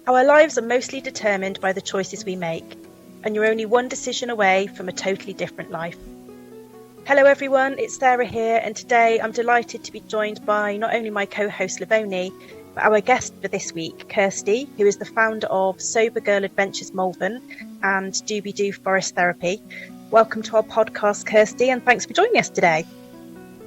Our lives are mostly determined by the choices we make, and you're only one decision away from a totally different life. Hello everyone, it's Sarah here, and today I'm delighted to be joined by not only my co-host Lovoni, but our guest for this week, Kirsty, who is the founder of Sober Girl Adventures Malvern and Doobie Doo Forest Therapy. Welcome to our podcast, Kirsty, and thanks for joining us today.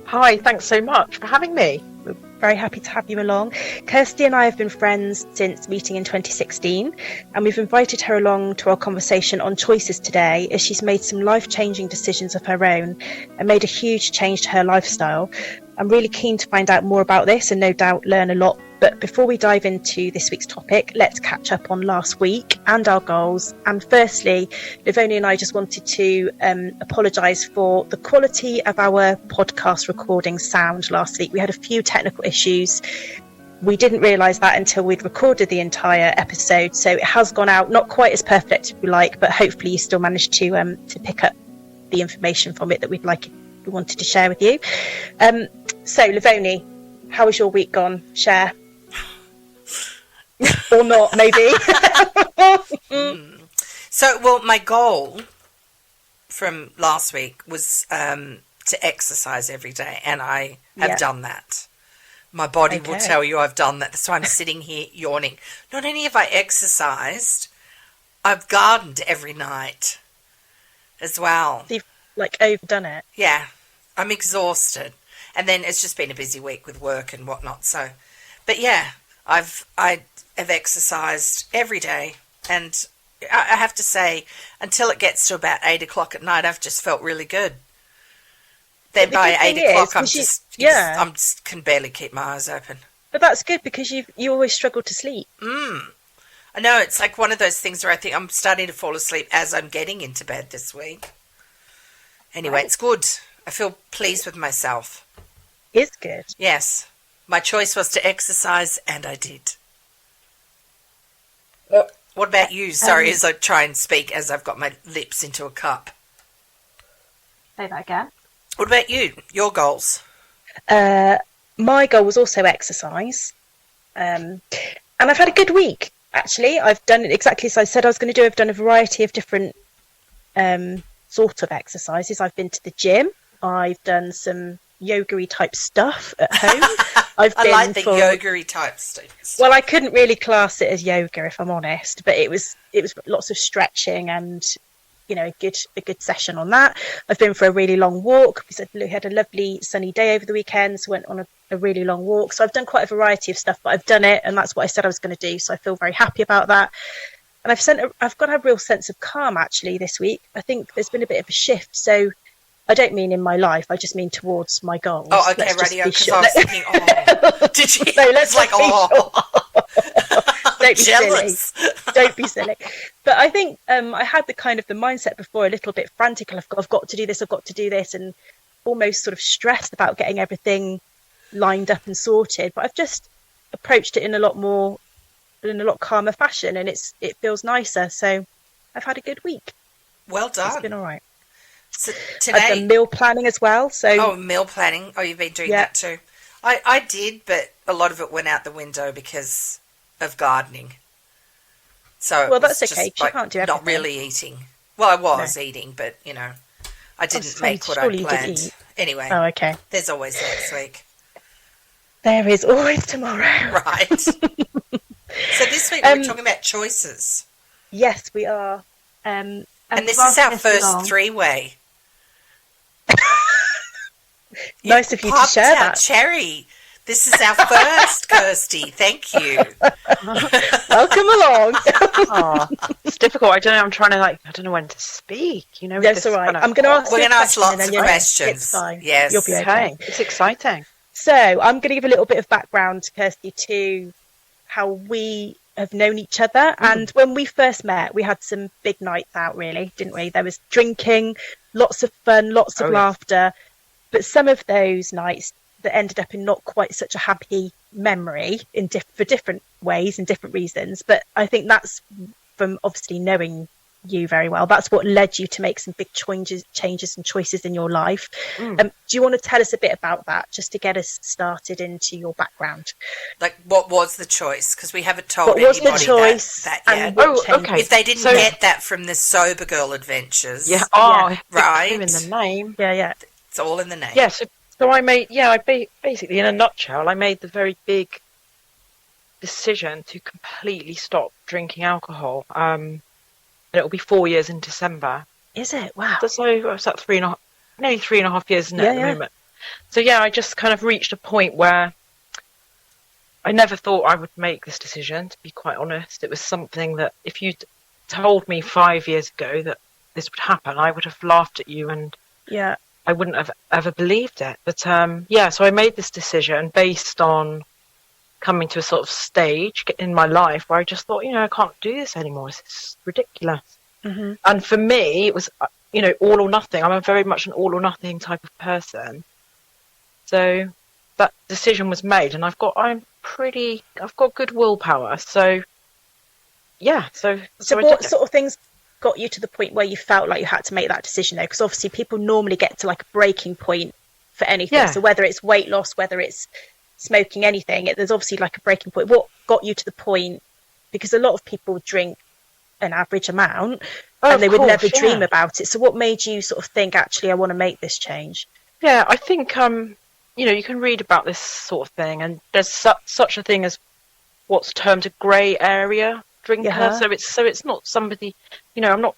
Hi, thanks so much for having me. We're very happy to have you along. Kirsty and I have been friends since meeting in 2016, and we've invited her along to our conversation on choices today as she's made some life-changing decisions of her own and made a huge change to her lifestyle. I'm really keen to find out more about this and no doubt learn a lot. But before we dive into this week's topic, let's catch up on last week and our goals. And firstly, Lovoni and I just wanted to apologise for the quality of our podcast recording sound last week. We had a few technical issues. We didn't realise that until we'd recorded the entire episode. So it has gone out, not quite as perfect as we like, but hopefully you still managed to pick up the information from it that we wanted to share with you. So Lovoni, how has your week gone? Share. Or not, maybe. Well, my goal from last week was to exercise every day, and I have done that. My body will tell you I've done that. So I'm sitting here yawning. Not only have I exercised, I've gardened every night as well. So you've overdone it. Yeah, I'm exhausted. And then it's just been a busy week with work and whatnot. So, but yeah, I have exercised every day, and I have to say, until it gets to about 8 o'clock at night, I've just felt really good. Then by 8 o'clock, I can barely keep my eyes open. But that's good because you always struggle to sleep. I know, it's like one of those things where I think I'm starting to fall asleep as I'm getting into bed this week. Anyway, It's good. I feel pleased with myself. It's good. Yes. My choice was to exercise, and I did. What about you? Sorry, as I try and speak as I've got my lips into a cup. Say that again. What about you? Your goals? My goal was also exercise. And I've had a good week, actually. I've done it exactly as I said I was going to do. I've done a variety of different sort of exercises. I've been to the gym. I've done some yoga-y type stuff at home. I like the yoga-y type stuff. Well, I couldn't really class it as yoga, if I'm honest, but it was lots of stretching and, a good session on that. I've been for a really long walk. We had a lovely sunny day over the weekend, so went on a really long walk. So I've done quite a variety of stuff, but I've done it, and that's what I said I was going to do. So I feel very happy about that. And I've got a real sense of calm actually this week. I think there's been a bit of a shift. So I don't mean in my life, I just mean towards my goals. Oh, okay, radio, because I was thinking, did you? No, let's like, don't be jealous. Silly. Don't be silly. But I think I had the mindset before, a little bit frantic. I've got to do this, and almost sort of stressed about getting everything lined up and sorted. But I've just approached it in a lot calmer fashion, and it feels nicer. So I've had a good week. Well done. It's been all right. So today, I've done meal planning as well. So meal planning. Oh, you've been doing that too. I did, but a lot of it went out the window because of gardening. So that's okay. You can't do everything. Not really eating. Well, I was eating, but I didn't make what I planned. Anyway. Oh, okay. There's always next week. There is always tomorrow. Right. So this week we're talking about choices. Yes, we are. And this is our first three-way. Nice of you to share that. Cherry. This is our first, Kirsty. Thank you. Welcome along. It's difficult. I don't know. I'm trying to I don't know when to speak. That's all right. I'm going to ask. We're going to ask lots of questions. It's fine. Yes. You'll be okay. It's exciting. So I'm going to give a little bit of background, Kirsty, to how we have known each other. And when we first met, we had some big nights out, really, didn't we? There was drinking, lots of fun, lots of laughter. But some of those nights that ended up in not quite such a happy memory for different ways and different reasons. But I think that's from obviously knowing you very well. That's what led you to make some big changes and choices in your life. Do you want to tell us a bit about that, just to get us started into your background? Like, what was the choice? Because we haven't told What was anybody the choice that and yet. what changed? Okay. If they didn't get that from the Sober Girl Adventures. Yeah. Right. In the name. Yeah. It's all in the name. Yeah. So I made, basically, in a nutshell, I made the very big decision to completely stop drinking alcohol. And it'll be 4 years in December. Is it? Wow. So what's that, nearly 3.5 years, isn't it, at the moment? So yeah, I just kind of reached a point where I never thought I would make this decision, to be quite honest. It was something that if you'd told me 5 years ago that this would happen, I would have laughed at you, and I wouldn't have ever believed it. But so I made this decision based on coming to a sort of stage in my life where I just thought, I can't do this anymore. This is ridiculous. Mm-hmm. And for me, it was, all or nothing. I'm very much an all or nothing type of person. So that decision was made, and I've got good willpower. So yeah. So what sort of things got you to the point where you felt like you had to make that decision, though? Because obviously people normally get to like a breaking point for anything. Yeah. So whether it's weight loss, whether it's smoking, anything, there's obviously like a breaking point. What got you to the point? Because a lot of people drink an average amount and they would never dream about it. So what made you sort of think, actually, I want to make this change? Yeah, I think, you can read about this sort of thing, and there's such a thing as what's termed a grey area drinker. Yeah. So it's not somebody,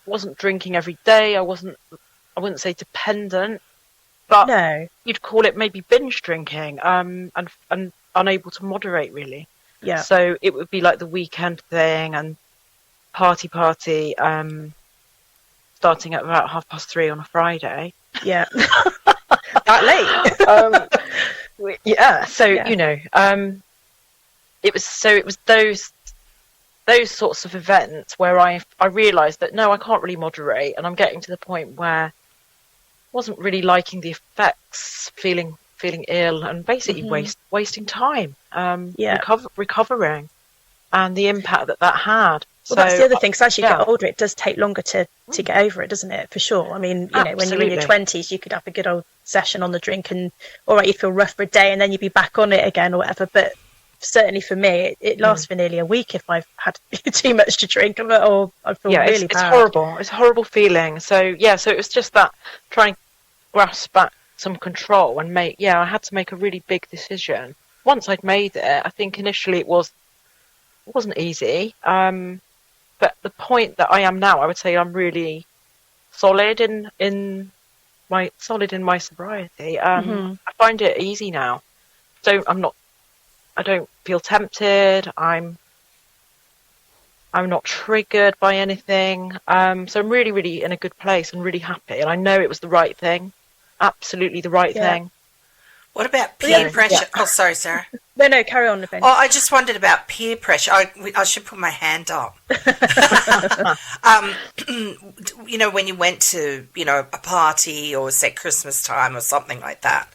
wasn't drinking every day. I wouldn't say dependent, but you'd call it maybe binge drinking, and unable to moderate, really. Yeah. So it would be like the weekend thing and party, starting at about 3:30 on a Friday. Yeah. That late. Yeah. So it was those sorts of events where I realised that no, I can't really moderate, and I'm getting to the point where I wasn't really liking the effects, feeling ill, and basically wasting time, recovering, and the impact that had. Well, that's the other thing, because as you get older, it does take longer to get over it, doesn't it? For sure. I mean, when you're in your 20s, you could have a good old session on the drink, and all right, you feel rough for a day, and then you'd be back on it again or whatever. But certainly for me, it lasts for nearly a week if I've had too much to drink. I'm like, I feel really bad. It's horrible. It's a horrible feeling. So so it was just that, trying to grasp back some control and I had to make a really big decision. Once I'd made it, I think initially it wasn't easy. But the point that I am now, I would say I'm really solid in my sobriety. I find it easy now. I don't feel tempted. I'm not triggered by anything. So I'm really, really in a good place and really happy. And I know it was the right thing. Absolutely the right thing. What about peer pressure? Yeah. Oh, sorry, Sarah. No, carry on, Lovoni. Oh, I just wondered about peer pressure. I should put my hand up. When you went to, a party or say Christmas time or something like that,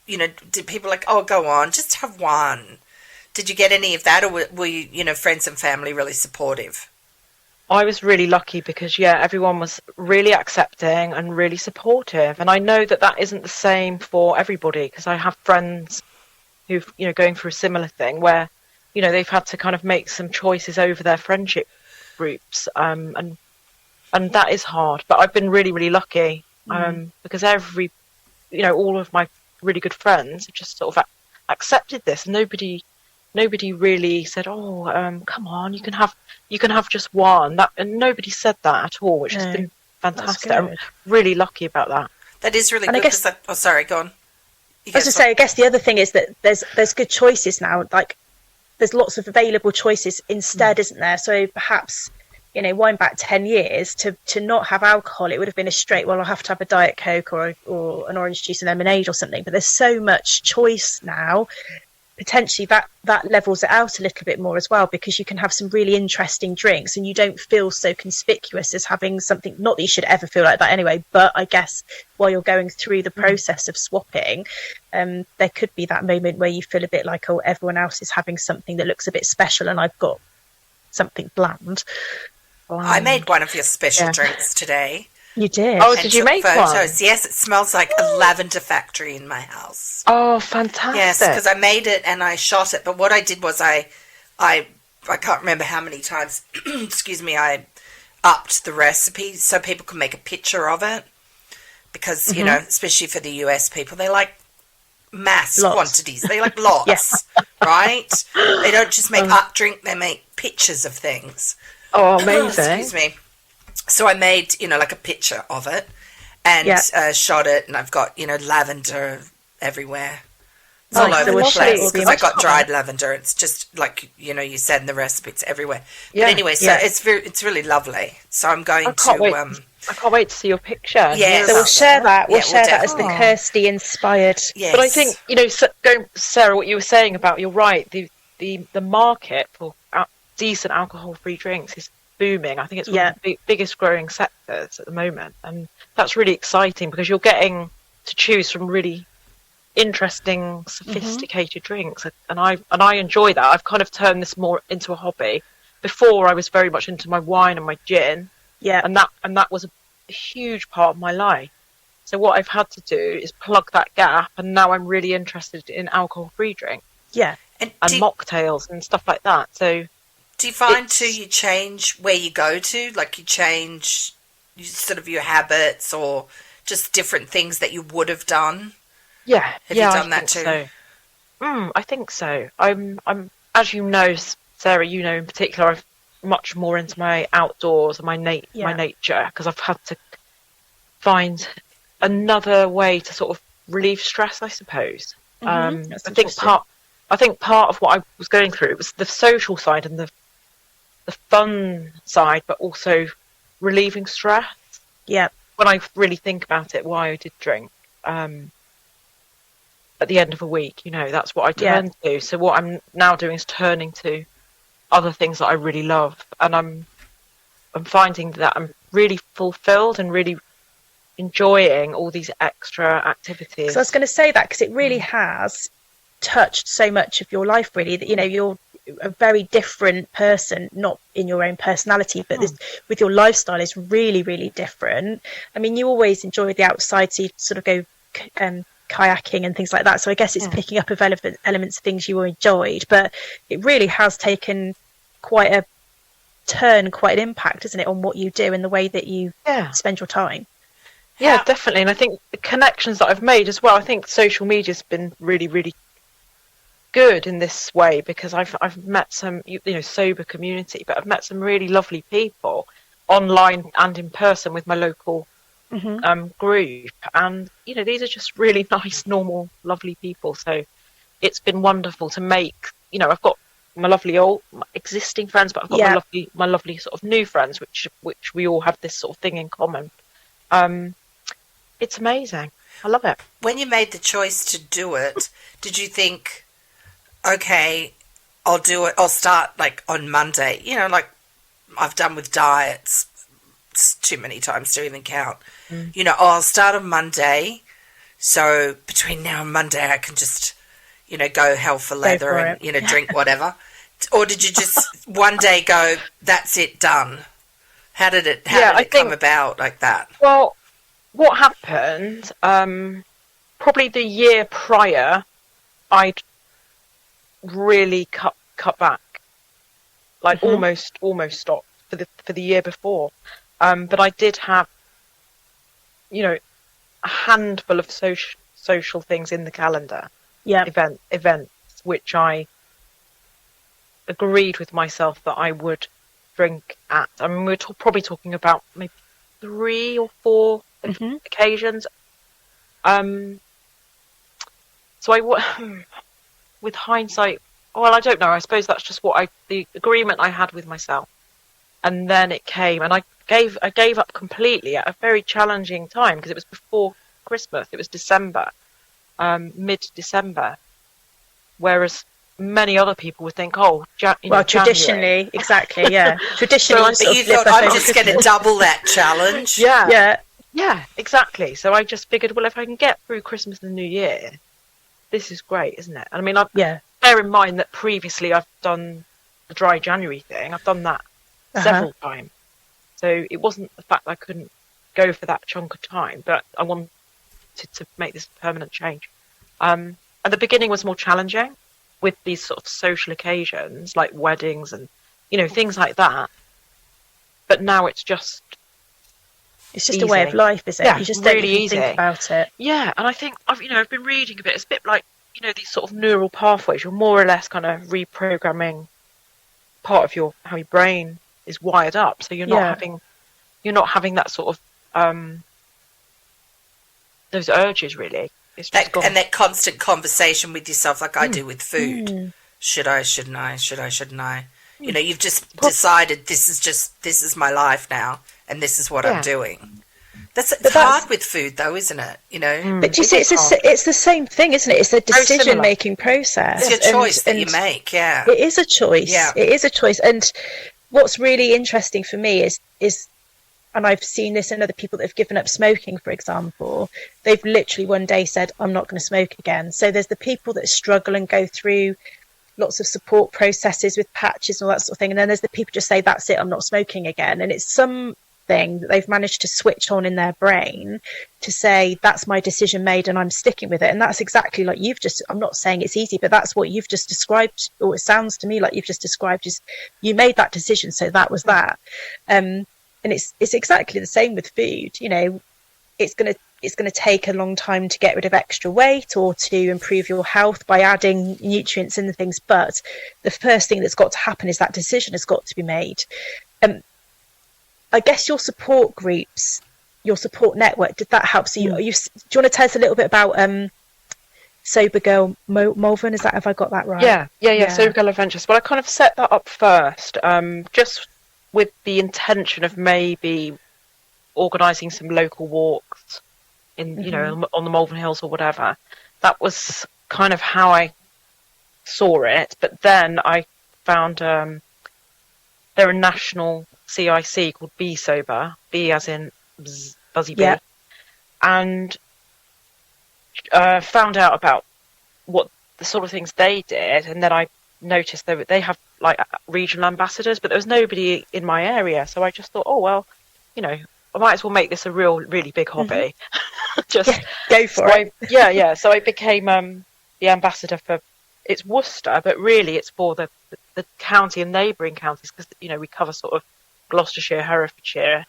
did people go on, just have one? Did you get any of that, or were you, friends and family really supportive? I was really lucky because, everyone was really accepting and really supportive. And I know that isn't the same for everybody, because I have friends who've, going through a similar thing where, they've had to kind of make some choices over their friendship groups. And that is hard. But I've been really, really lucky because all of my really good friends have just sort of accepted this. And nobody really said, come on, you can have just one. And nobody said that at all, which has been fantastic. I'm really lucky about that. That is really good. Sorry, go on. I was going to say, I guess the other thing is that there's good choices now. Like, there's lots of available choices instead, isn't there? So perhaps, wind back 10 years to not have alcohol, it would have been a straight, well, I'll have to have a Diet Coke or an orange juice and lemonade or something. But there's so much choice now. Potentially that levels it out a little bit more as well, because you can have some really interesting drinks and you don't feel so conspicuous as having something. Not that you should ever feel like that anyway, but I guess while you're going through the process of swapping, there could be that moment where you feel a bit like, everyone else is having something that looks a bit special and I've got something bland. I made one of your special Yeah. drinks today. You did. Oh, and did you took make photos. one? Yes, it smells like a lavender factory in my house. Oh, fantastic. Yes, because I made it and I shot it. But what I did was I can't remember how many times, excuse me, I upped the recipe so people could make a picture of it. Because, you know, especially for the US people, they like mass quantities. They like lots, right? They don't just make up drink, they make pictures of things. Oh, amazing. Excuse me. So I made, you know, like a picture of it and shot it, and I've got, you know, lavender everywhere. It's all over the place because I got dried lavender. It's just like, you know, you said in the recipe, it's everywhere. Yeah. But anyway, so it's really lovely. So I'm going to... I can't wait to see your picture. Yeah, so we'll share that. We'll share that as the definitely. Kirsty inspired. Yes. But I think, you know, Sarah, what you were saying about, you're right, the market for decent alcohol-free drinks is booming. I think it's one of the biggest growing sectors at the moment, and that's really exciting because you're getting to choose from really interesting, sophisticated drinks, and I enjoy that. I've kind of turned this more into a hobby. Before, I was very much into my wine and my gin, and that was a huge part of my life. So what I've had to do is plug that gap, and now I'm really interested in alcohol-free drinks, and mocktails and stuff like that. So. Do you find too you change where you go to? Like you change sort of your habits or just different things that you would have done? Yeah. Have you done that too? So. I think so. I'm as you know, Sarah, you know in particular, I'm much more into my outdoors and my nature because I've had to find another way to sort of relieve stress, I suppose. I think part of what I was going through was the social side and the fun side, but also relieving stress. Yeah. When I really think about it, why I did drink at the end of a week, you know, that's what I turned to. So what I'm now doing is turning to other things that I really love, and I'm finding that I'm really fulfilled and really enjoying all these extra activities. So I was going to say that because it really has touched so much of your life, really, that, you know, you're a very different person, not in your own personality, but this with your lifestyle is really, really different. I mean, you always enjoy the outside, so you sort of go kayaking and things like that. So I guess it's picking up of elements of things you enjoyed, but it really has taken quite a turn, quite an impact, isn't it, on what you do and the way that you spend your time. Yeah, definitely. And I think the connections that I've made as well, I think social media's been really, really good in this way because I've met some, you know, sober community, but I've met some really lovely people online and in person with my local group, and you know, these are just really nice, normal, lovely people. So it's been wonderful to make, you know, I've got my existing friends, but I've got my lovely sort of new friends, which we all have this sort of thing in common. It's amazing. I love it. When you made the choice to do it, did you think, okay, I'll do it, I'll start like on Monday, you know, like I've done with diets too many times to even count, you know, I'll start on Monday, so between now and Monday I can just, you know, go hell for leather and, you know, drink whatever? Or did you just one day go, that's it, done? How did it come about like that? Well, what happened, probably the year prior, I'd really cut back, like almost stopped for the year before, but I did have, you know, a handful of social things in the calendar, events which I agreed with myself that I would drink at. I mean, we're probably talking about maybe 3 or 4 occasions. So with hindsight, well, I don't know. I suppose that's just the agreement I had with myself, and then it came, and I gave up completely at a very challenging time because it was before Christmas. It was December, mid-December, whereas many other people would think, traditionally, exactly, traditionally. So you thought, I'm just going to double that challenge. Yeah, exactly. So I just figured, well, if I can get through Christmas and New Year, this is great, isn't it? I mean, bear in mind that previously I've done the dry January thing. I've done that several times. So it wasn't the fact that I couldn't go for that chunk of time, but I wanted to make this permanent change. And the beginning was more challenging with these sort of social occasions like weddings and, things like that. But now it's just a way of life, isn't it? Yeah, you just really don't even easy. think about it. Yeah, and I think I've been reading a bit. It's a bit like these sort of neural pathways. You're more or less kind of reprogramming part of how your brain is wired up. So you're not having that sort of those urges really. It's just and that constant conversation with yourself, like I do with food. Should I? Shouldn't I? Should I? Shouldn't I? You've just decided this is my life now, and this is what I'm doing. That's hard with food, though, isn't it? But do you see, it's the same thing, isn't it? It's a decision-making process. It's your choice that you make. Yeah, it is a choice. Yeah, it is a choice. And what's really interesting for me is, and I've seen this in other people that have given up smoking, for example. They've literally one day said, "I'm not going to smoke again." So there's the people that struggle and go through lots of support processes with patches and all that sort of thing, and then there's the people just say, "That's it, I'm not smoking again." And it's something that they've managed to switch on in their brain to say, "That's my decision made and I'm sticking with it." And that's exactly like I'm not saying it's easy, but that's what you've just described, or it sounds to me like you've just described, is you made that decision, so that was that. And it's exactly the same with food. It's going to take a long time to get rid of extra weight or to improve your health by adding nutrients in the things. But the first thing that's got to happen is that decision has got to be made. I guess your support groups, your support network, did that help? So do you want to tell us a little bit about Sober Girl Malvern? Have I got that right? Yeah. Sober Girl Adventures. Well, I kind of set that up first, just with the intention of maybe organising some local walks in, on the Malvern Hills or whatever. That was kind of how I saw it. But then I found they're a national CIC called Be Sober, B as in Buzzy Bee, and found out about what the sort of things they did. And then I noticed they have like regional ambassadors, but there was nobody in my area. So I just thought, oh, well, I might as well make this a really big hobby. Just go for it. So I became the ambassador for, it's Worcester, but really it's for the county and neighbouring counties, because we cover sort of Gloucestershire, Herefordshire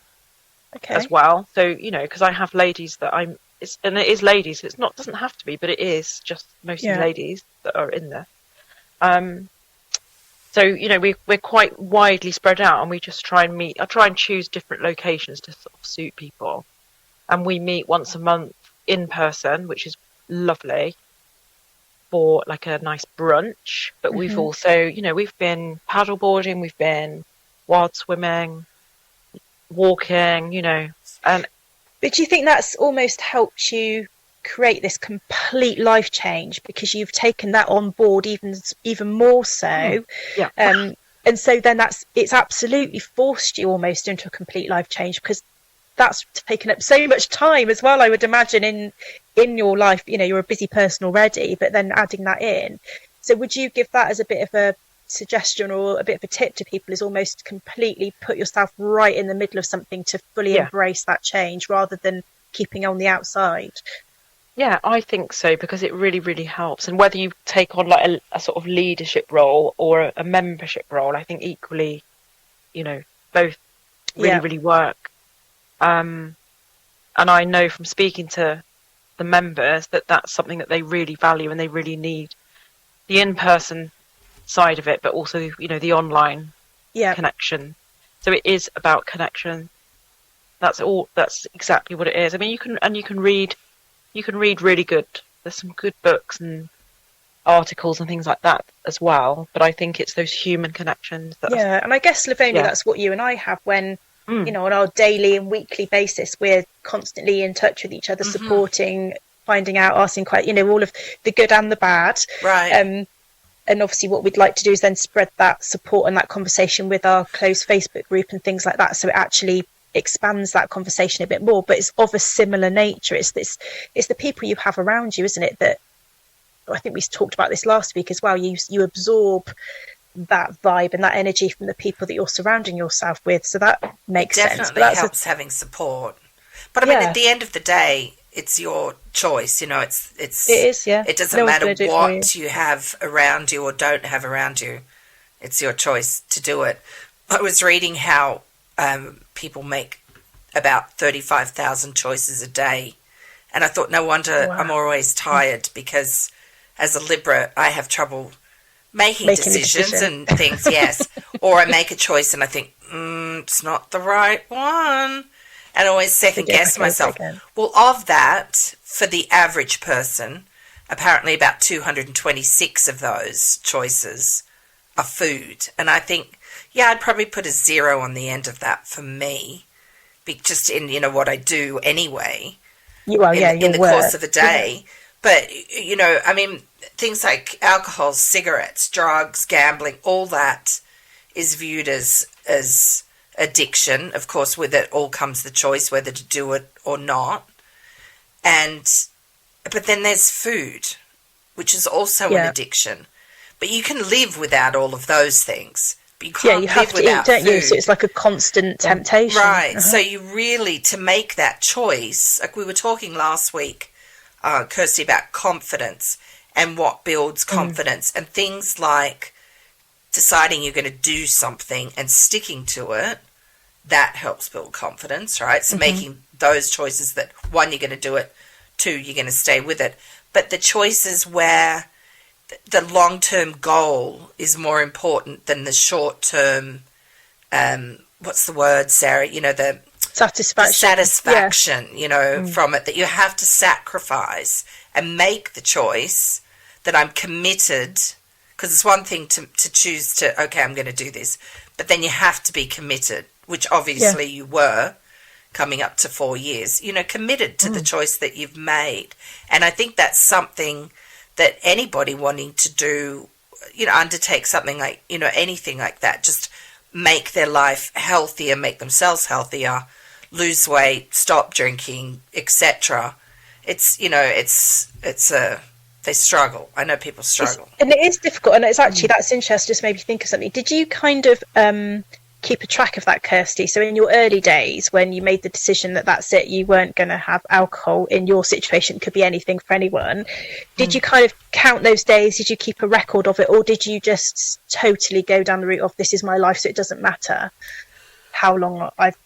as well. So because I have ladies that it is ladies. It's not, doesn't have to be, but it is just mostly ladies that are in there. So we're quite widely spread out, and we just try and meet. I try and choose different locations to sort of suit people, and we meet once a month in person, which is lovely, for like a nice brunch. But we've also, we've been paddleboarding, we've been wild swimming, walking, and. But do you think that's almost helped you create this complete life change, because you've taken that on board even more so? And so then it's absolutely forced you almost into a complete life change, because that's taken up so much time as well, I would imagine, in your life. You're a busy person already, but then adding that in. So would you give that as a bit of a suggestion or a bit of a tip to people, is almost completely put yourself right in the middle of something to fully embrace that change, rather than keeping on the outside? Yeah, I think so, because it really, really helps. And whether you take on like a sort of leadership role or a membership role, I think equally, both really work. And I know from speaking to the members that that's something that they really value, and they really need the in-person side of it, but also, the online connection. So it is about connection. That's exactly what it is. I mean, you can read really good. There's some good books and articles and things like that as well. But I think it's those human connections. And I guess, Lovoni, that's what you and I have when, on our daily and weekly basis, we're constantly in touch with each other, supporting, finding out, asking all of the good and the bad. Right. And obviously what we'd like to do is then spread that support and that conversation with our close Facebook group and things like that. So it actually expands that conversation a bit more, but it's of a similar nature. It's the people you have around you, isn't it, that I think we talked about this last week as well. You absorb that vibe and that energy from the people that you're surrounding yourself with. So that makes sense. Definitely helps having support. But I mean, at the end of the day, it's your choice. You know, it is. Yeah. It doesn't matter what you have around you or don't have around you. It's your choice to do it. I was reading how people make about 35,000 choices a day, and I thought, no wonder I'm always tired, because as a Libra, I have trouble making decisions and things. Yes, or I make a choice and I think it's not the right one, and I always second guess myself. Well, of that, for the average person, apparently about 226 of those choices are food. And I think, I'd probably put a 0 on the end of that for me, just in, what I do anyway. In the course of a day. Yeah. But, I mean, things like alcohol, cigarettes, drugs, gambling, all that is viewed as addiction. Of course, with it all comes the choice whether to do it or not. But then there's food, which is also an addiction. But you can live without all of those things. But you can't you have live to eat, don't food. you? So it's like a constant temptation. Right. So you really, to make that choice, like we were talking last week, Kirsty, about confidence and what builds confidence, and things like deciding you're going to do something and sticking to it, that helps build confidence, right? So making those choices that, one, you're going to do it, two, you're going to stay with it. But the choices where the long-term goal is more important than the short-term, what's the word, Sarah? The satisfaction, from it, that you have to sacrifice and make the choice that I'm committed, because it's one thing to choose to, okay, I'm going to do this, but then you have to be committed, which obviously you were coming up to 4 years, committed to the choice that you've made. And I think that's something that anybody wanting to do, undertake something like, anything like that, just make their life healthier, make themselves healthier, lose weight, stop drinking, etc. It's, they struggle. I know people struggle. And it is difficult. And it's actually, that's interesting. Just made me think of something. Did you kind of keep a track of that, Kirsty? So in your early days, when you made the decision that that's it, you weren't going to have alcohol in your situation, it could be anything for anyone. Did you kind of count those days? Did you keep a record of it? Or did you just totally go down the route of this is my life, so it doesn't matter how long I've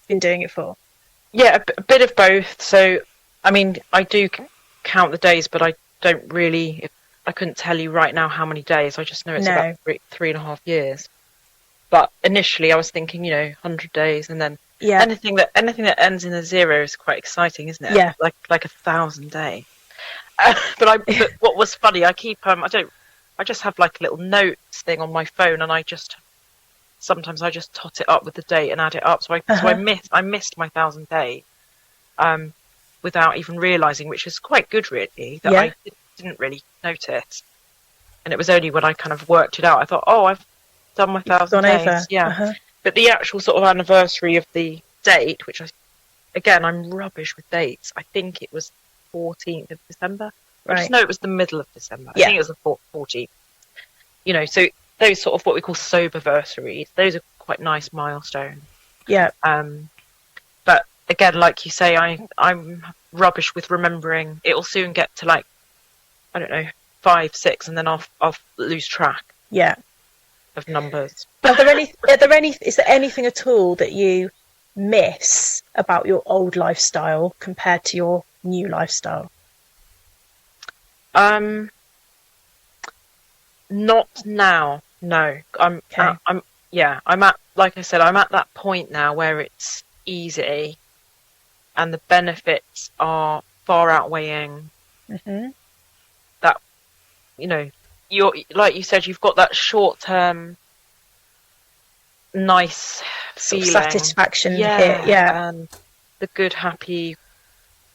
been doing it for? Yeah, a bit of both. So, I mean, I do count the days, but I don't really, I couldn't tell you right now how many days. I just know it's about 3.5 years. But initially I was thinking, 100 days, and then anything that ends in a 0 is quite exciting, isn't it? Yeah. Like 1,000 days. But what was funny, I keep, I just have like a little notes thing on my phone, and sometimes I just tot it up with the date and add it up. So I missed my 1,000 days, without even realising, which is quite good really, that I didn't really notice. And it was only when I kind of worked it out, I thought, I've done my 1,000 days. Yeah. But the actual sort of anniversary of the date, which I'm rubbish with dates. I think it was 14th of December. Right. I just know it was the middle of December. I think it was the 14th. So those sort of what we call soberversaries, those are quite nice milestones. Yeah. But again, like you say, I'm rubbish with remembering. It'll soon get to like, I don't know, 5, 6, and then I'll lose track. Yeah. Of numbers. Is there anything at all that you miss about your old lifestyle compared to your new lifestyle? Not now. No. I'm at, like I said, I'm at that point now where it's easy and the benefits are far outweighing that, you're, like you said, you've got that short-term nice feeling, satisfaction hit, and the good, happy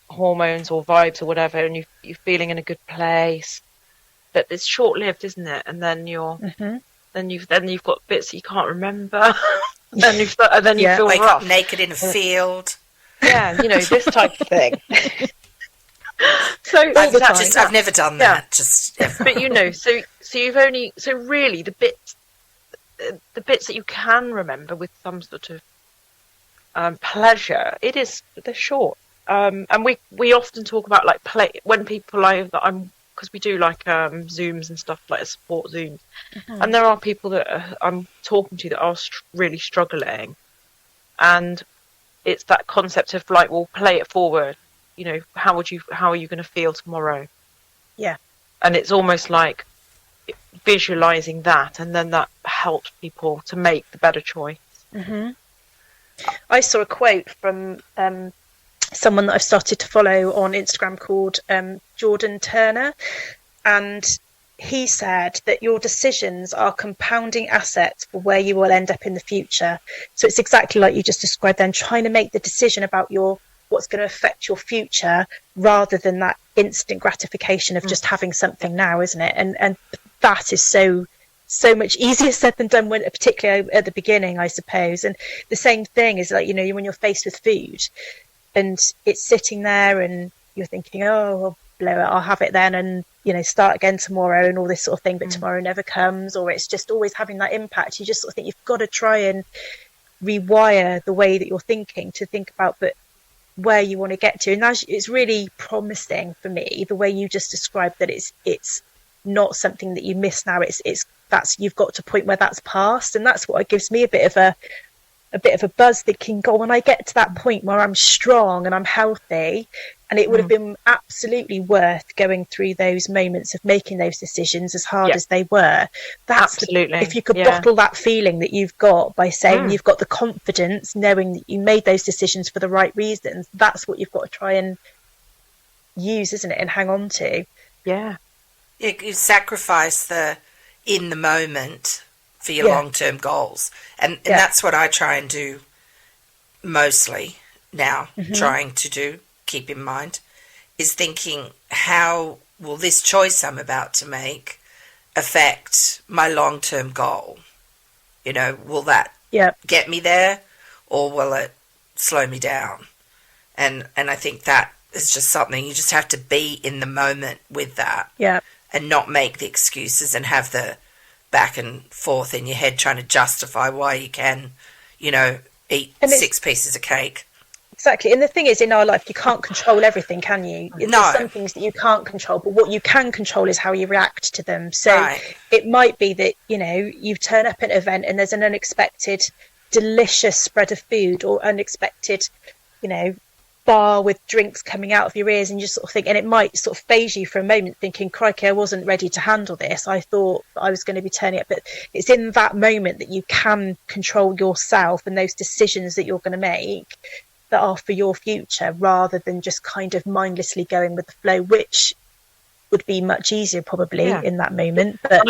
hormones or vibes or whatever, and you're feeling in a good place. But it's short-lived, isn't it? And then then you've got bits that you can't remember, and then you feel wake rough, up naked in a field. Yeah, this type of thing. So I've never done that. Just but so you've only, so really the bits the bits that you can remember with some sort of pleasure, they're short. And we often talk about like play when people because we do like Zooms and stuff, like support Zooms, and there are people that I'm talking to that are really struggling, and it's that concept of like, well, play it forward. You know, how are you going to feel tomorrow? Yeah, and it's almost like visualizing that, and then that helps people to make the better choice. I saw a quote from someone that I've started to follow on Instagram called Jordan Turner, and he said that your decisions are compounding assets for where you will end up in the future. So it's exactly like you just described then, trying to make the decision about what's going to affect your future rather than that instant gratification of just having something now, isn't it? And that is so much easier said than done, particularly at the beginning, I suppose. And the same thing is like, when you're faced with food and it's sitting there and you're thinking, oh, I'll blow it, I'll have it then, and start again tomorrow and all this sort of thing, but tomorrow never comes, or it's just always having that impact. You just sort of think you've got to try and rewire the way that you're thinking to think about where you want to get to. And it's really promising for me, the way you just described that it's not something that you miss now. That's you've got to a point where that's past, and that's what gives me a bit of a buzz, thinking, God, when I get to that point where I'm strong and I'm healthy, and it would have been absolutely worth going through those moments of making those decisions, as hard as they were. That's absolutely. If you could bottle that feeling that you've got by saying you've got the confidence, knowing that you made those decisions for the right reasons, that's what you've got to try and use, isn't it, and hang on to. Yeah. You sacrifice the in the moment for your long-term goals. And that's what I try and do mostly now, trying to do, keep in mind, is thinking, how will this choice I'm about to make affect my long-term goal? Will that get me there, or will it slow me down? And I think that is just something you just have to be in the moment with that. Yeah. And not make the excuses and have the back and forth in your head trying to justify why you can, eat 6 pieces of cake. Exactly. And the thing is, in our life, you can't control everything, can you? No. There's some things that you can't control, but what you can control is how you react to them. So it might be that, you turn up at an event and there's an unexpected, delicious spread of food, or unexpected, bar with drinks coming out of your ears, and you just sort of think, and it might sort of phase you for a moment, thinking, crikey, I wasn't ready to handle this. I thought I was going to be turning up. But it's in that moment that you can control yourself and those decisions that you're going to make that are for your future, rather than just kind of mindlessly going with the flow, which would be much easier probably in that moment. But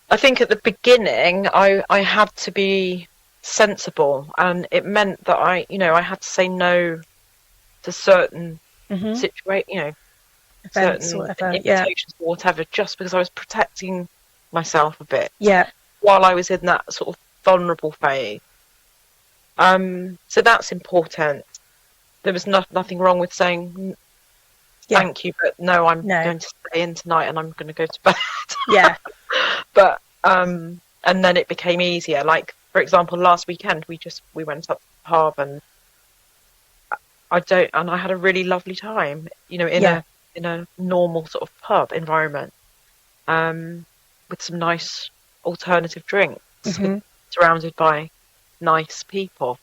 I think at the beginning I had to be sensible, and it meant that I had to say no to certain situations, certain invitations or whatever, just because I was protecting myself a bit. Yeah. While I was in that sort of vulnerable phase. So that's important. There was nothing wrong with saying thank you, but no, I'm going to stay in tonight and I'm going to go to bed. Yeah. But and then it became easier. Like, for example, last weekend we went up to the pub, and I had a really lovely time, in a normal sort of pub environment, with some nice alternative drinks, surrounded by nice people.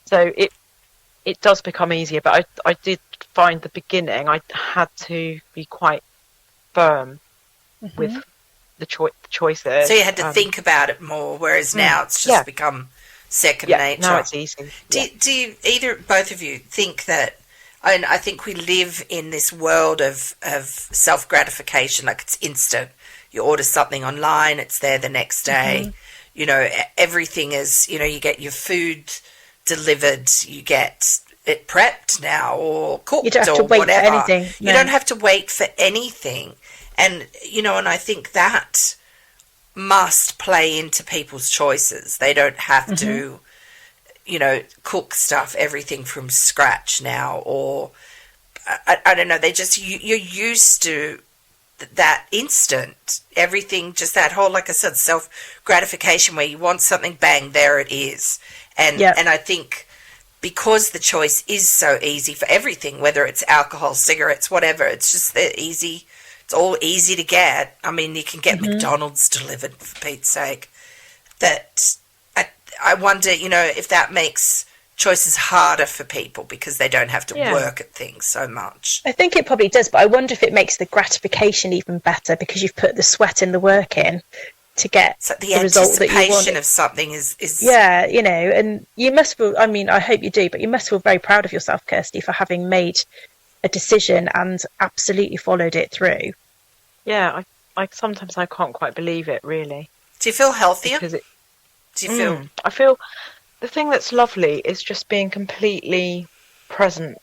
So it does become easier, but I did find the beginning I had to be quite firm with the choices. So you had to think about it more, whereas now it's just become second nature. Now it's easy. Do you both of you think that? And I think we live in this world of self-gratification, like it's instant. You order something online, it's there the next day. Everything is, you get your food delivered, you get it prepped now or cooked, you don't have or to wait whatever. For anything. You don't have to wait for anything. And, and I think that must play into people's choices. They don't have to, cook stuff, everything from scratch now, or I don't know. They just, you're used to that instant. Everything, just that whole, like I said, self-gratification where you want something, bang, there it is. And I think because the choice is so easy for everything, whether it's alcohol, cigarettes, whatever, it's just easy. It's all easy to get. I mean, you can get McDonald's delivered, for Pete's sake. That I wonder, if that makes choices harder for people because they don't have to work at things so much. I think it probably does, but I wonder if it makes the gratification even better because you've put the sweat and the work in to get the result that you want. Anticipation of something is and you must feel, I mean, I hope you do, but you must feel very proud of yourself, Kirsty, for having made a decision and absolutely followed it through. Yeah, I sometimes I can't quite believe it, really. Do you feel healthier? Do you feel? I feel the thing that's lovely is just being completely present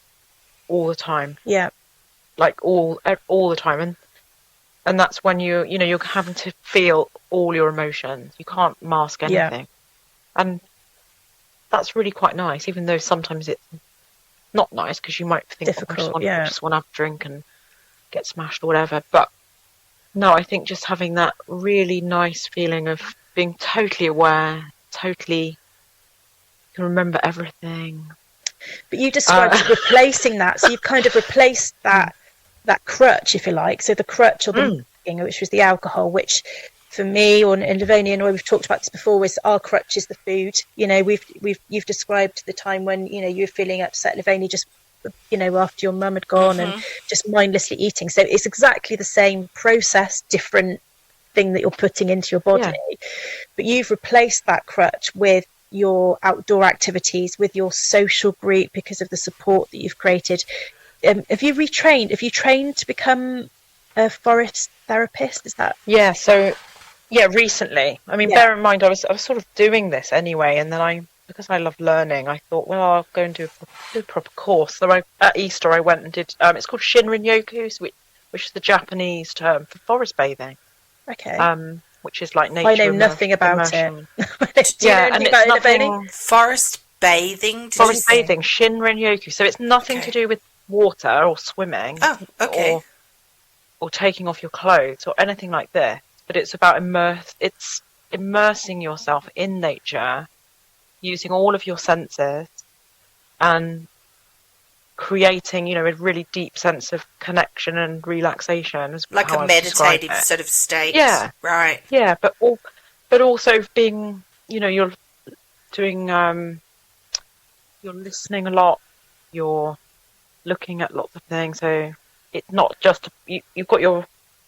all the time. Yeah, like all the time, and that's when you're having to feel all your emotions. You can't mask anything, and that's really quite nice. Even though sometimes it's not nice because you might think, difficult. I just want to have a drink and get smashed or whatever. But no, I think just having that really nice feeling of being totally aware, totally can remember everything. But you described replacing that, so you've kind of replaced that crutch, if you like. So the crutch or the which was the alcohol, which for me or in Lovoni and we've talked about this before, is our crutch is the food. You've described the time when you were feeling upset, Lovoni, just after your mum had gone and just mindlessly eating. So it's exactly the same process, different thing that you're putting into your body, but you've replaced that crutch with your outdoor activities, with your social group because of the support that you've created. Have you trained to become a forest therapist? Is that? Yeah, so recently. I mean, bear in mind I was sort of doing this anyway, and then because I love learning, I thought, well, I'll go and do a proper course. So at Easter I went and did it's called Shinrin-yoku, which is the Japanese term for forest bathing. Okay. Which is like nature. I know nothing about immersion. It. Do you know anything about Lovoni? Forest bathing? Forest bathing, Shinrin-yoku. So it's nothing to do with water or swimming. Oh, okay. Or taking off your clothes or anything like this. But it's about immersing yourself in nature, using all of your senses and creating, a really deep sense of connection and relaxation. Like a meditative sort of state. Yeah. Right. Yeah, but also being, you're doing, you're listening a lot, you're looking at lots of things. So it's not just, you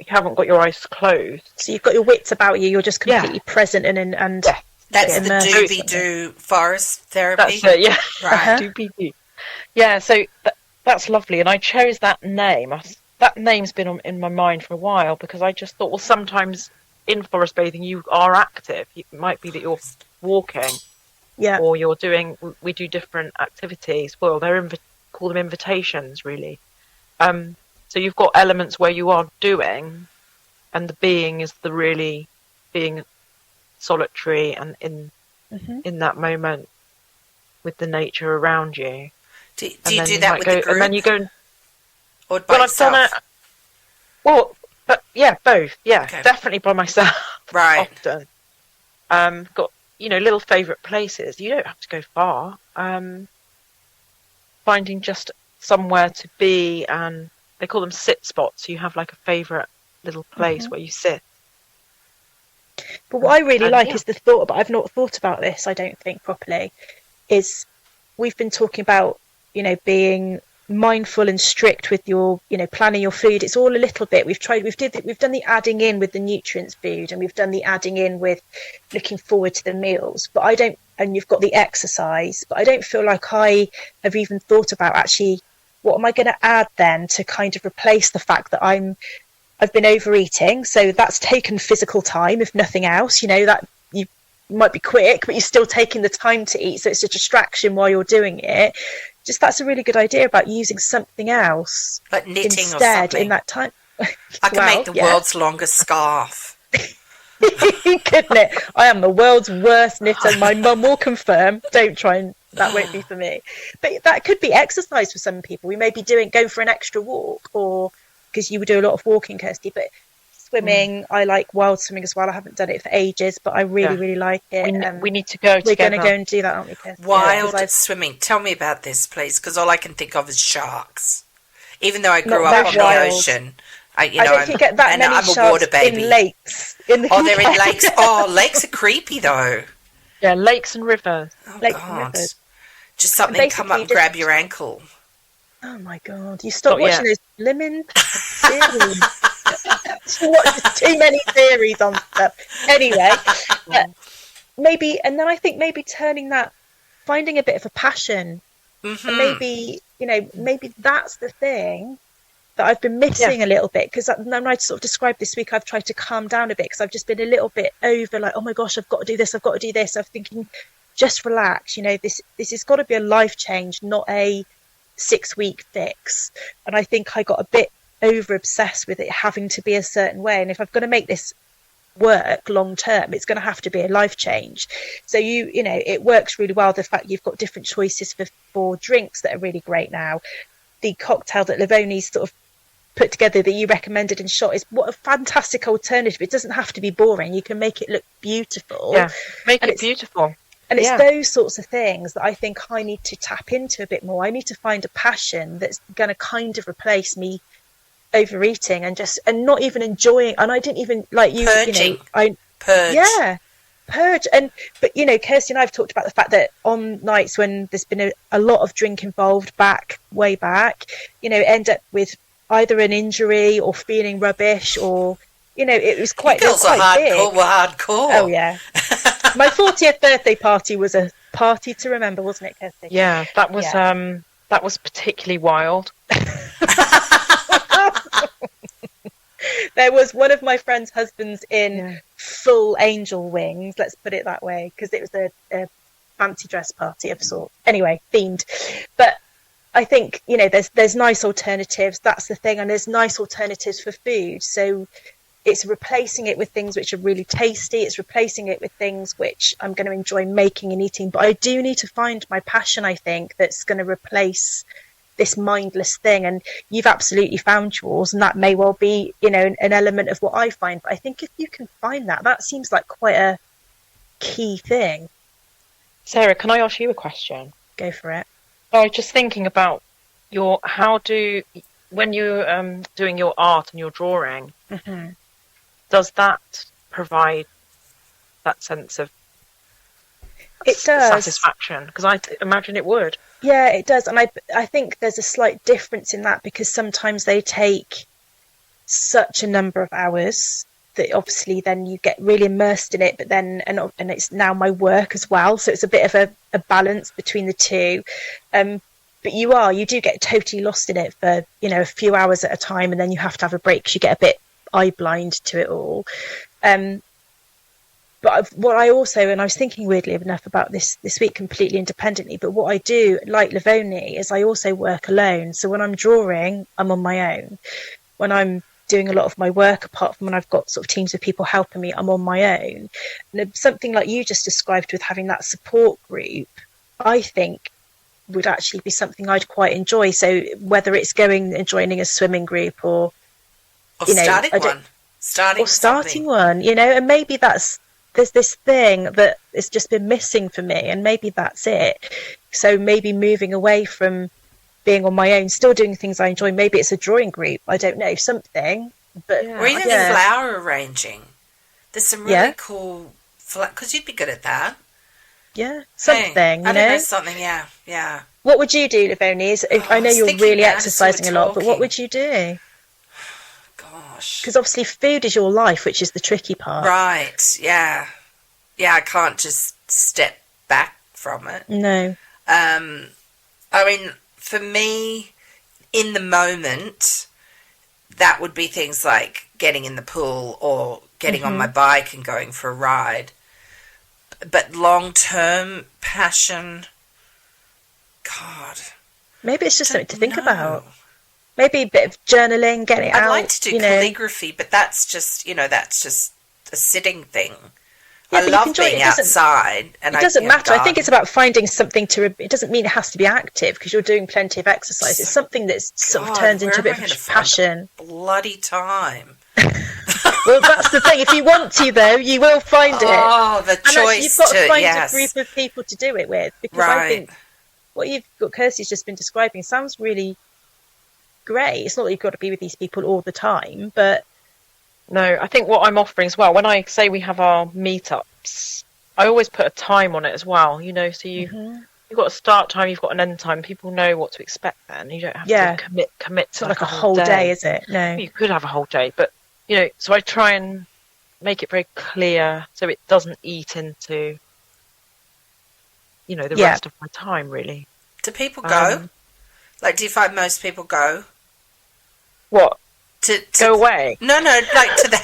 haven't got your eyes closed. So you've got your wits about you, you're just completely present and that's the doobie-doo forest therapy. That's it, yeah. Right. Doobie-doo. Yeah, so that's lovely, and I chose that name. That name's been in my mind for a while because I just thought, well, sometimes in forest bathing you are active. It might be that you're walking, or we do different activities. Well, call them invitations, really. So you've got elements where you are doing, and the being is the really being solitary and in that moment with the nature around you. Do you do that with the group? And then you go or by yourself? I've done it. Well, but both. Yeah, okay. Definitely by myself. Right. Often. Got little favourite places. You don't have to go far. Finding just somewhere to be, and they call them sit spots. You have like a favourite little place where you sit. But what I really like is the thought, but I've not thought about this, I don't think, properly, is we've been talking about, being mindful and strict with your, planning your food. It's all a little bit. We've done the adding in with the nutrients food, and we've done the adding in with looking forward to the meals. But and you've got the exercise, but I don't feel like I have even thought about actually, what am I going to add then to kind of replace the fact that I've been overeating, so that's taken physical time, if nothing else. That you might be quick, but you're still taking the time to eat, so it's a distraction while you're doing it. Just that's a really good idea about using something else, like knitting instead or something. in that time. I can make the world's longest scarf. Couldn't it? I am the world's worst knitter. My mum will confirm. Don't try and that won't be for me. But that could be exercise for some people. We may be going for an extra walk or because you would do a lot of walking, Kirsty, but swimming, I like wild swimming as well. I haven't done it for ages, but I really like it. We need to go together. We're going to go and do that, aren't we, Kirsty? Wild swimming. Tell me about this, please, because all I can think of is sharks. Even though I grew up on the ocean, I don't think you get that many sharks a water baby. In lakes. They're in lakes. Oh, lakes are creepy though. Yeah, lakes and rivers. Oh, lakes God. And rivers. Just something come up and grab your ankle. Oh my God! You stop watching those blimmin' series. You watch too many series on stuff. Anyway, maybe, and then I think maybe turning that, finding a bit of a passion, and maybe maybe that's the thing that I've been missing a little bit, because when I sort of described this week, I've tried to calm down a bit because I've just been a little bit over, like, oh my gosh, I've got to do this, I've got to do this. I'm thinking, just relax. This has got to be a life change, not a 6-week fix. And I think I got a bit over obsessed with it having to be a certain way. And if I'm going to make this work long term, it's going to have to be a life change. So it works really well, the fact you've got different choices for drinks that are really great now. The cocktail that Lovoni's sort of put together that you recommended in shot is what a fantastic alternative. It doesn't have to be boring. You can make it look beautiful. Yeah, make it beautiful. And it's those sorts of things that I think I need to tap into a bit more. I need to find a passion that's going to kind of replace me overeating and not even enjoying. And I didn't even, like you, purging. Purge. Yeah, purge. But Kirsty and I have talked about the fact that on nights when there's been a lot of drink involved way back, end up with either an injury or feeling rubbish, or it was quite. Girls are hardcore. Oh yeah. My 40th birthday party was a party to remember, wasn't it, Kirsty? Yeah, that was particularly wild. There was one of my friend's husbands in full angel wings, let's put it that way, because it was a fancy dress party of sort. Anyway, themed. But I think, there's nice alternatives. That's the thing. And there's nice alternatives for food. So it's replacing it with things which are really tasty. It's replacing it with things which I'm going to enjoy making and eating. But I do need to find my passion, I think, that's going to replace this mindless thing. And you've absolutely found yours. And that may well be, an element of what I find. But I think if you can find that seems like quite a key thing. Sarah, can I ask you a question? Go for it. I was just thinking about when you're doing your art and your drawing, does that provide that sense of satisfaction? Because I imagine it would. Yeah, it does. And I think there's a slight difference in that, because sometimes they take such a number of hours that obviously then you get really immersed in it, but then and it's now my work as well, so it's a bit of a balance between the two. But you do get totally lost in it for a few hours at a time, and then you have to have a break because you get a bit eye blind to it all. But what I also, and I was thinking weirdly enough about this week completely independently, but what I do, like Lovoni, is I also work alone. So when I'm drawing, I'm on my own. When I'm doing a lot of my work, apart from when I've got sort of teams of people helping me, I'm on my own. And something like you just described with having that support group, I think would actually be something I'd quite enjoy. So whether it's going and joining a swimming group or starting one, and maybe there's this thing that has just been missing for me, and maybe that's it. So maybe moving away from being on my own, still doing things I enjoy. Maybe it's a drawing group. I don't know, something. But or even flower arranging. There's some really cool because you'd be good at that. Yeah, something. I don't know, something. Yeah. What would you do, Lovoni? I know you're really exercising a lot, but what would you do? Gosh, because obviously food is your life, which is the tricky part. Right. Yeah. I can't just step back from it. No. I mean, for me, in the moment, that would be things like getting in the pool or getting on my bike and going for a ride. But long-term passion, God. Maybe it's just something to think about. Maybe a bit of journaling, getting it out. I'd like to do calligraphy, but that's just a sitting thing. I love being outside, and it doesn't matter. I think it's about finding something it doesn't mean it has to be active because you're doing plenty of exercise. It's something that's sort of turns into a bit of passion. Bloody time. Well, that's the thing. If you want to, though, you will find it. Oh, the choice. You've got to find a group of people to do it with, because I think what Kirsty's just been describing sounds really great. It's not that you've got to be with these people all the time, but no, I think what I'm offering as well, when I say we have our meetups, I always put a time on it as well, so you've got a start time, you've got an end time, people know what to expect then. You don't have to commit to like a whole day, is it? No. You could have a whole day, but so I try and make it very clear so it doesn't eat into the rest of my time, really. Do people go? Do you find most people go? What? To go away? No, like to the...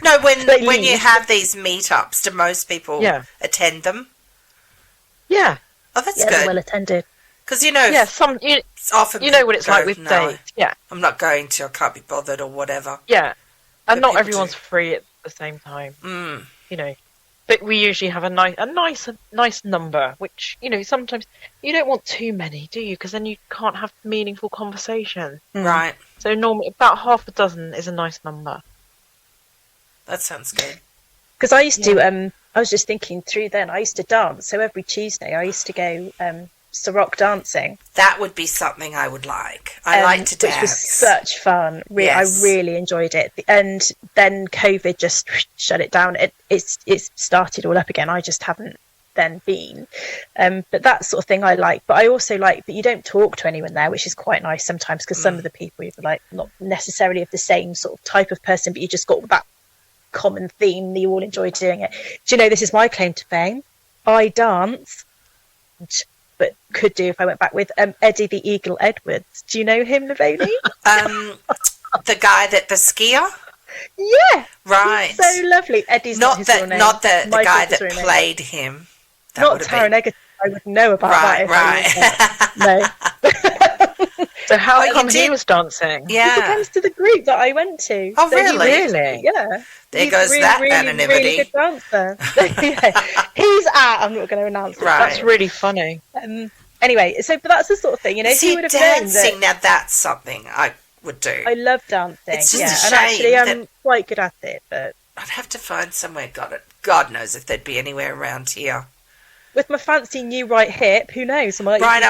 No, when you have these meetups, do most people attend them? Yeah. Oh, that's good. Well attended. Because, often what it's like with dates. Yeah. I'm not going to, I can't be bothered or whatever. Yeah. And not everyone's free at the same time. But we usually have a nice number, which, sometimes you don't want too many, do you? Because then you can't have meaningful conversation. Right. So normally about half a dozen is a nice number. That sounds good. Because I used to, I was just thinking through then, I used to dance. So every Tuesday I used to go Rock dancing. That would be something I would like. I like to dance. Which was such fun. Yes. I really enjoyed it. And then COVID just shut it down. It's started all up again. I just haven't then been. But that sort of thing I like. But I also like that you don't talk to anyone there, which is quite nice sometimes, because some of the people you're like not necessarily of the same sort of type of person, but you just got that common theme that you all enjoy doing it. Do you know, this is my claim to fame. I dance, but could do if I went back with Eddie the Eagle Edwards. Do you know him, Lovoni? The guy the skier? Yeah. Right. He's so lovely. Eddie's not his real name. Not the guy that played him. That not Taron Egerton. I would know about that. Right. No. So how come he was dancing? Yeah. He comes to the group that I went to. Oh, so really? Yeah. There goes that anonymity. Really good dancer. He's out. I'm not going to announce it. Right. That's really funny. Anyway, but that's the sort of thing, if you would have dancing, now that's something I would do. I love dancing. It's just a and actually shame I'm quite good at it, but I'd have to find somewhere. God knows if there'd be anywhere around here. With my fancy new right hip, who knows? I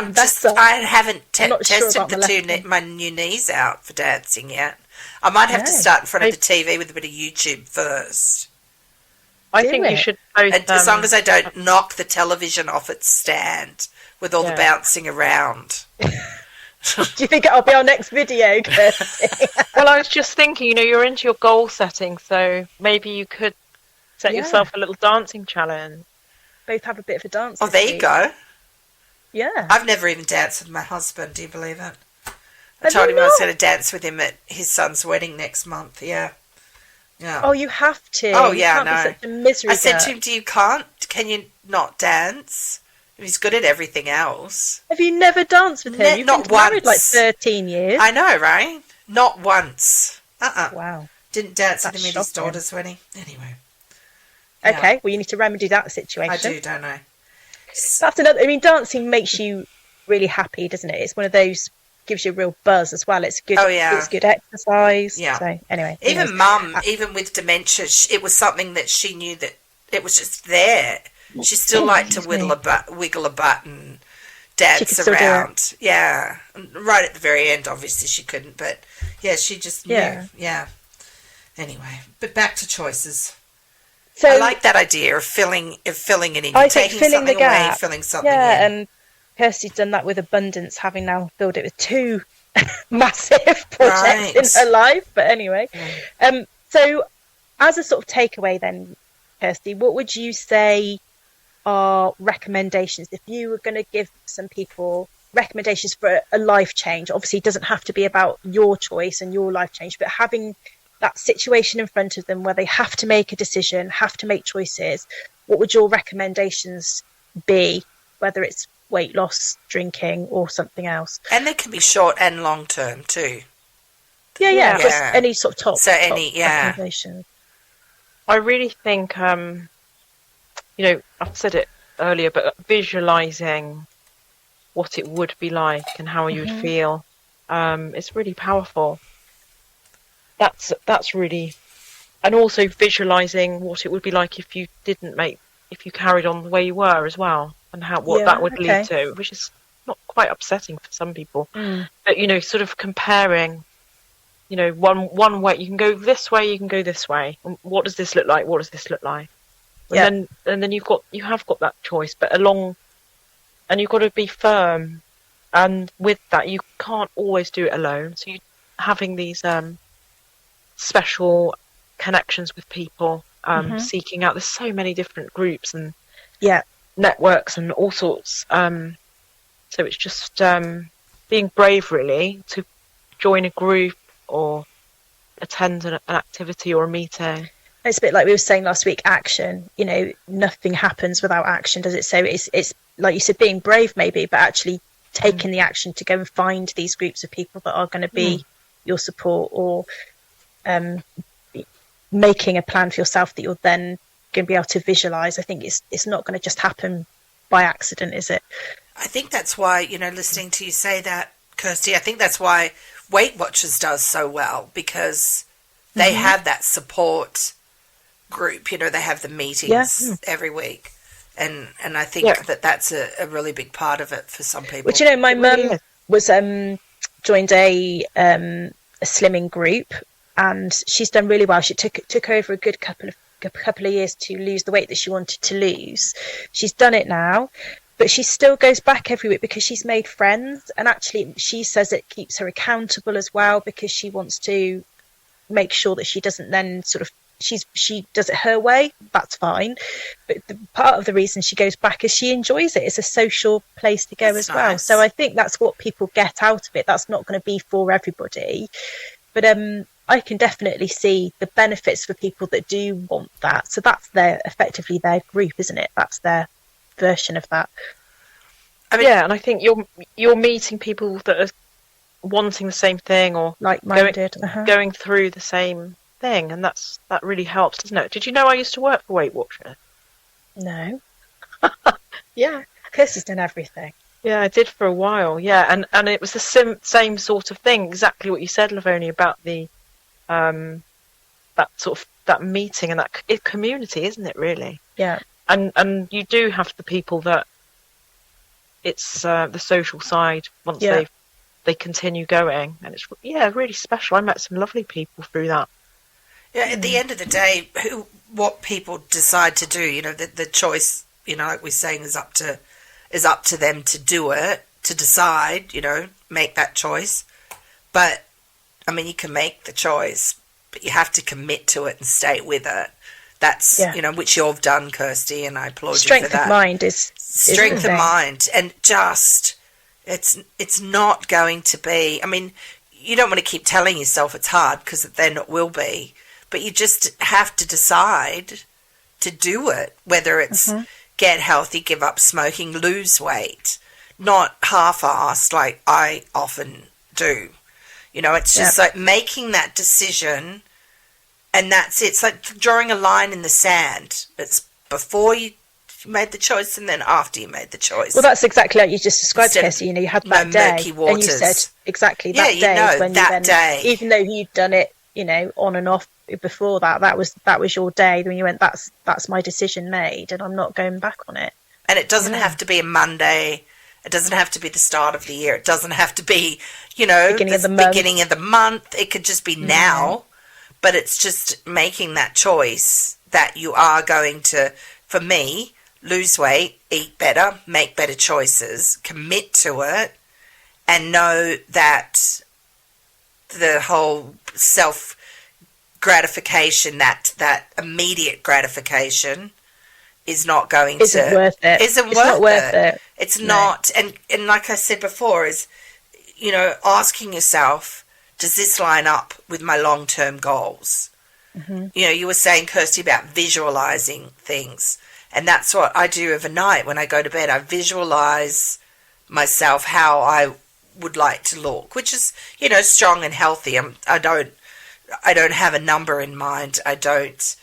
haven't tested my new knees out for dancing yet. I might have to start in front of the TV with a bit of YouTube first. I think you should both... as long as I don't knock the television off its stand with all the bouncing around. Do you think it'll be our next video, Kirsty? Well, I was just thinking, you're into your goal setting, so maybe you could set yourself a little dancing challenge. Both have a bit of a dance. Oh, there you go. Yeah. I've never even danced with my husband, do you believe it? I told him I was going to dance with him at his son's wedding next month, yeah. Oh, you have to. Oh, yeah, I know. Such a misery. I said to him, can you not dance? He's good at everything else. Have you never danced with him? You've not been married like 13 years. I know, right? Not once. Wow. Didn't dance with him at his daughter's wedding. Anyway. Okay, well, you need to remedy that situation. I do, don't I? That's another... I mean, dancing makes you really happy, doesn't it? It's one of those... gives you a real buzz as well. It's good. It's good exercise. Yeah. So anyway, even Mum, even with dementia, it was something that she knew that it was just there. She still liked to wiggle a butt and dance around. Yeah, right at the very end, obviously she couldn't, but she just knew. Yeah. Anyway, but back to choices. So I like that idea of filling it in. You're taking something away, filling something in. Yeah, and Kirsty's done that with abundance, having now filled it with two massive projects in her life. But anyway, so as a sort of takeaway then, Kirsty, what would you say are recommendations if you were going to give some people recommendations for a life change? Obviously, it doesn't have to be about your choice and your life change, but having that situation in front of them where they have to make a decision, have to make choices, what would your recommendations be, whether it's weight loss, drinking, or something else? And they can be short and long term too. Yeah. Any sort of top recommendations. I really think, I've said it earlier, but visualizing what it would be like and how you would feel, it's really powerful. That's really, and also visualizing what it would be like if you carried on the way you were as well, and what that would lead to, which is not quite upsetting for some people. But sort of comparing, one way, you can go this way, you can go this way. What does this look like? What does this look like? And then you have got that choice, and you've got to be firm. And with that, you can't always do it alone. So having these special connections with people, seeking out. There's so many different groups and networks and all sorts. So it's just being brave, really, to join a group or attend an activity or a meeting. It's a bit like we were saying last week, action. Nothing happens without action, does it? So it's like you said, being brave maybe, but actually taking the action to go and find these groups of people that are going to be your support, or making a plan for yourself that you're then going to be able to visualize. I think it's not going to just happen by accident, is it? I think that's why, listening to you say that, Kirsty, I think that's why Weight Watchers does so well, because they have that support group. They have the meetings every week. And I think that's a really big part of it for some people. Which, my mum was joined a slimming group, and she's done really well. She took over a good couple of years to lose the weight that she wanted to lose. She's done it now, but she still goes back every week because she's made friends, and actually she says it keeps her accountable as well, because she wants to make sure that she doesn't then sort of she does it her way. That's fine, but part of the reason she goes back is she enjoys it. It's a social place to go as well. So I think that's what people get out of it. That's not going to be for everybody, but I can definitely see the benefits for people that do want that. So that's effectively their group, isn't it? That's their version of that. And I think you're meeting people that are wanting the same thing, or like-minded, going through the same thing, and that really helps, doesn't it? Did you know I used to work for Weight Watchers? No. Yeah, Kirsty's done everything. Yeah, I did for a while. Yeah, and it was the same sort of thing, exactly what you said, Lovoni, about the that meeting and that community, isn't it? Really. Yeah. And you do have the people that it's the social side once they continue going, and it's really special. I met some lovely people through that. Yeah, at the end of the day, what people decide to do, the choice, like we're saying, is up to them to do it, to decide, make that choice. But you can make the choice, but you have to commit to it and stay with it. That's which you've done, Kirsty, and I applaud you for that. Strength of mind is strength of mind, and just it's not going to be. You don't want to keep telling yourself it's hard, because then it will be. But you just have to decide to do it, whether it's get healthy, give up smoking, lose weight, not half-assed like I often do. It's just like making that decision, and that's it. It's like drawing a line in the sand. It's before you made the choice and then after you made the choice. Well, that's exactly like you just described, Kirsty. You had that day, murky waters. And you said exactly that day when that day, even though you'd done it, on and off before that was your day when you went, that's my decision made, and I'm not going back on it. And it doesn't have to be a Monday. It doesn't have to be the start of the year. It doesn't have to be, beginning of the month. It could just be now. But it's just making that choice that you are going to, for me, lose weight, eat better, make better choices, commit to it, and know that the whole self-gratification, that immediate gratification, is not going isn't worth it. It's not worth it. It's not. And like I said before, is, asking yourself, does this line up with my long-term goals? You were saying, Kirsty, about visualizing things. And that's what I do overnight when I go to bed. I visualize myself how I would like to look, which is, strong and healthy. I don't have a number in mind. I don't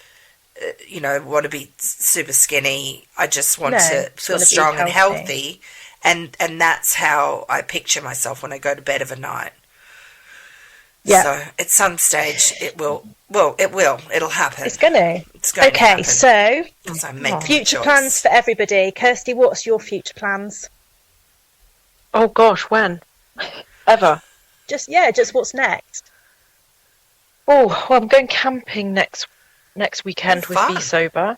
want to be super skinny. I just want No, to just feel wanna be strong and healthy. healthy. And that's how I picture myself when I go to bed of a night. Yeah. So at some stage it will. Well, it will. It'll happen. It's going to. It's going to happen. So Because I make the future choice. plans for everybody. Kirsty, what's your future plans? Oh gosh, when? Ever? Just what's next? Oh, well, I'm going camping next weekend with fun. Be Sober.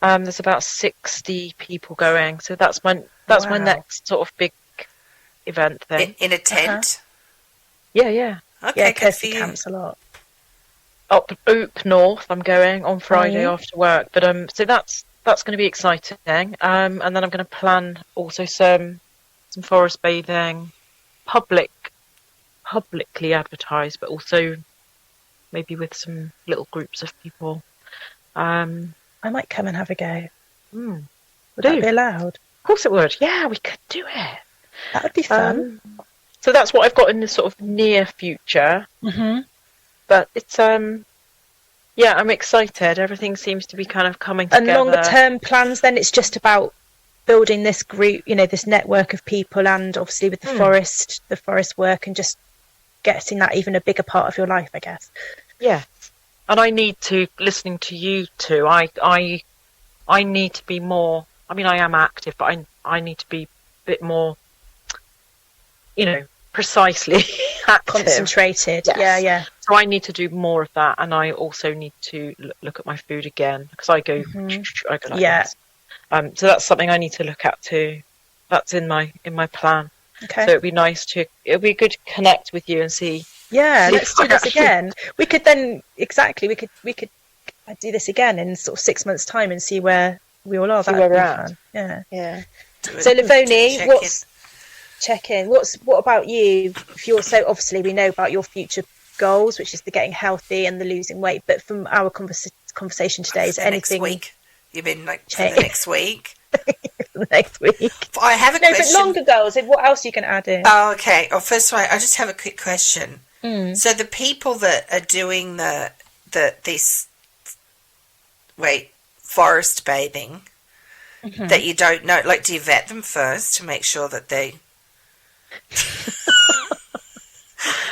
There's about 60 people going, so that's my Wow. next sort of big event thing. In a tent? Yeah. Okay, Yeah, good for Kirsty you. camps a lot. Up North, I'm going on Friday Mhm. after work, but so that's going to be exciting. And then I'm going to plan also some forest bathing, publicly advertised, but also maybe with some little groups of people. I might come and have a go. Would Do. that be allowed? Of course it would. Yeah, we could do it. That would be fun. So that's what I've got in the sort of near future. Mm-hmm. But it's I'm excited. Everything seems to be kind of coming And together. longer term plans, then it's just about building this group, this network of people, and obviously with the forest work, and just getting that even a bigger part of your life, I guess. Yeah. And I need to, listening to you two, I need to be more, I mean, I am active, but I need to be a bit more, precisely active. Concentrated. Yes. Yeah. So I need to do more of that, and I also need to look at my food again, because I go like this. So that's something I need to look at too. That's in my plan. Okay. So it'd be good to connect with you and see. Yeah, let's do this actually- again. We could then we could do this again in sort of 6 months' time and see where we all are. See That'd where be we're at. fun. Yeah. Yeah. So Lovoni, Check in. what about you? If you're obviously we know about your future goals, which is the getting healthy and the losing weight. But from our conversation today, is For the anything next week? You mean for the next week? for the next week? I have a question. But longer goals. What else you can add in? Oh, okay. Oh, first of all, I just have a quick question. So the people that are doing forest bathing that you don't know, like, do you vet them first to make sure that they?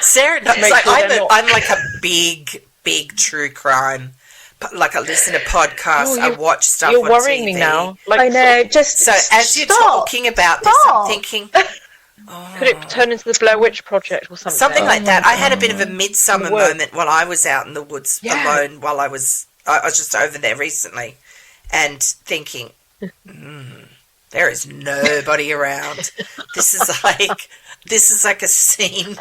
Sarah, I'm like a big true crime. Like, I listen to podcasts, I watch stuff. You're on worrying TV. me now. I know. So as you're talking about this, I'm thinking. Could it turn into the Blair Witch Project or something? Something like that. I had a bit of a midsummer moment while I was out in the woods alone. While I was just over there recently, and thinking, there is nobody around. This is like a scene.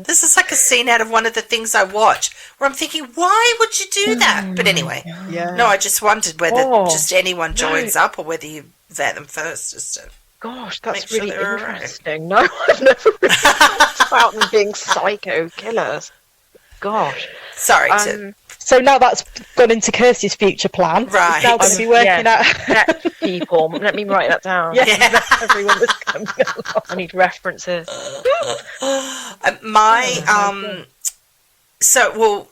This is like a scene out of one of the things I watch, where I'm thinking, why would you do that? But anyway, no, I just wondered whether just anyone joins up or whether you vet them first, just to. Gosh, that's make sure really they're interesting. No, I've never really thought about them being psycho killers. Gosh. Sorry. So now that's gone into Kirsty's future plan. Right. It's now going to be working out. Vet people. Let me write that down. Yeah. Everyone was coming along. I need references. So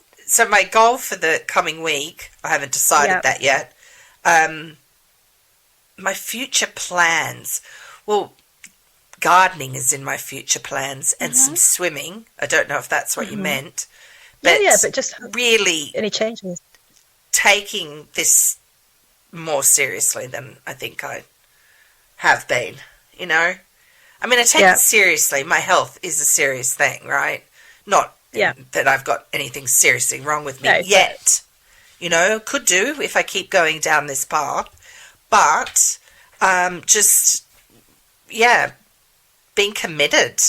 my goal for the coming week, I haven't decided that yet. My future plans. Well, gardening is in my future plans, and some swimming. I don't know if that's what you meant. But but just really any changes. Taking this more seriously than I think I have been, I mean, I take it seriously. My health is a serious thing, right? Not that I've got anything seriously wrong with me yet. Could do if I keep going down this path. But being committed.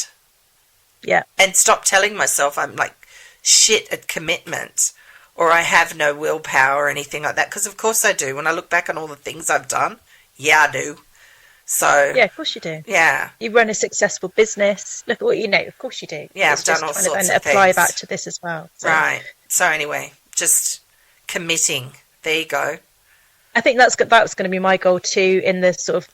Yeah. And stop telling myself I'm like shit at commitment, or I have no willpower or anything like that, because of course I do. When I look back on all the things I've done, I do. So yeah, of course you do. Yeah, you run a successful business. Look at what you know. Of course you do. Yeah, I've done all sorts of things. And apply that to this as well. So. Right. So anyway, just committing. There you go. I think that's going to be my goal too in the sort of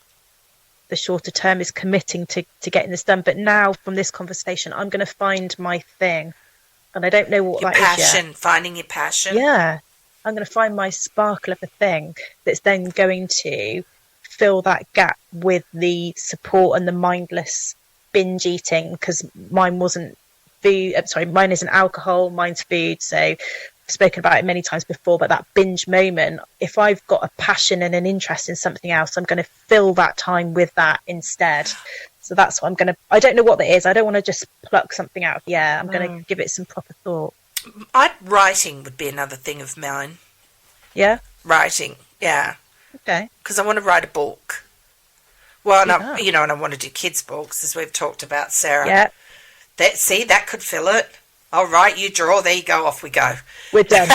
the shorter term, is committing to getting this done. But now from this conversation, I'm going to find my thing. And I don't know what that is yet. Finding your passion. Yeah. I'm going to find my sparkle of a thing that's then going to fill that gap with the support and the mindless binge eating, because mine wasn't food. Sorry, mine isn't alcohol, mine's food. So I've spoken about it many times before, but that binge moment, if I've got a passion and an interest in something else, I'm going to fill that time with that instead. So that's what I'm going to, I don't know what that is. I don't want to just pluck something out of the air. I'm going to give it some proper thought. Writing would be another thing of mine. Yeah? Writing, yeah. Okay. Because I want to write a book. Well, and I want to do kids' books, as we've talked about, Sarah. Yeah. That could fill it. All right, you draw, there you go, off we go. We're done.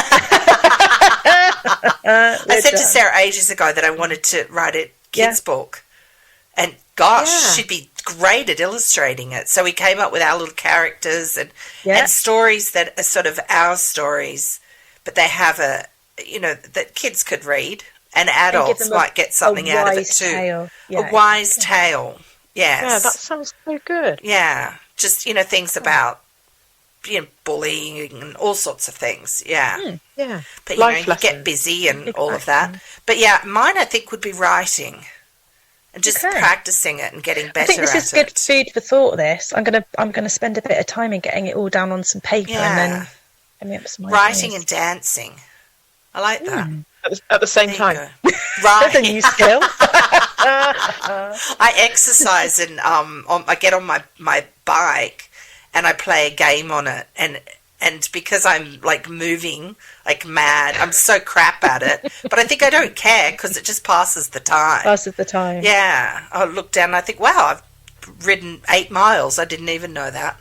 I said to Sarah ages ago that I wanted to write a kids' book. And gosh, she'd be great at illustrating it. So we came up with our little characters and stories that are sort of our stories, but they have that kids could read, and adults might get something out of it too. Tale. Yeah. A wise tale. Yes. Yeah, that sounds so good. Yeah. Just, things about bullying and all sorts of things. Yeah. Yeah. But, you get busy and all of that. But, yeah, mine, I think, would be writing and just practicing it and getting better at it. I think this is good food for thought, this. I'm gonna spend a bit of time in getting it all down on some paper and then coming up with some writing ideas. and dancing. I like that. At the same time. Right. That's a new skill. I exercise and I get on my bike and I play a game on it, and because I'm like moving like mad, I'm so crap at it, but I think I don't care because it just passes the time. Yeah. I look down and I think, wow, I've ridden 8 miles. I didn't even know that.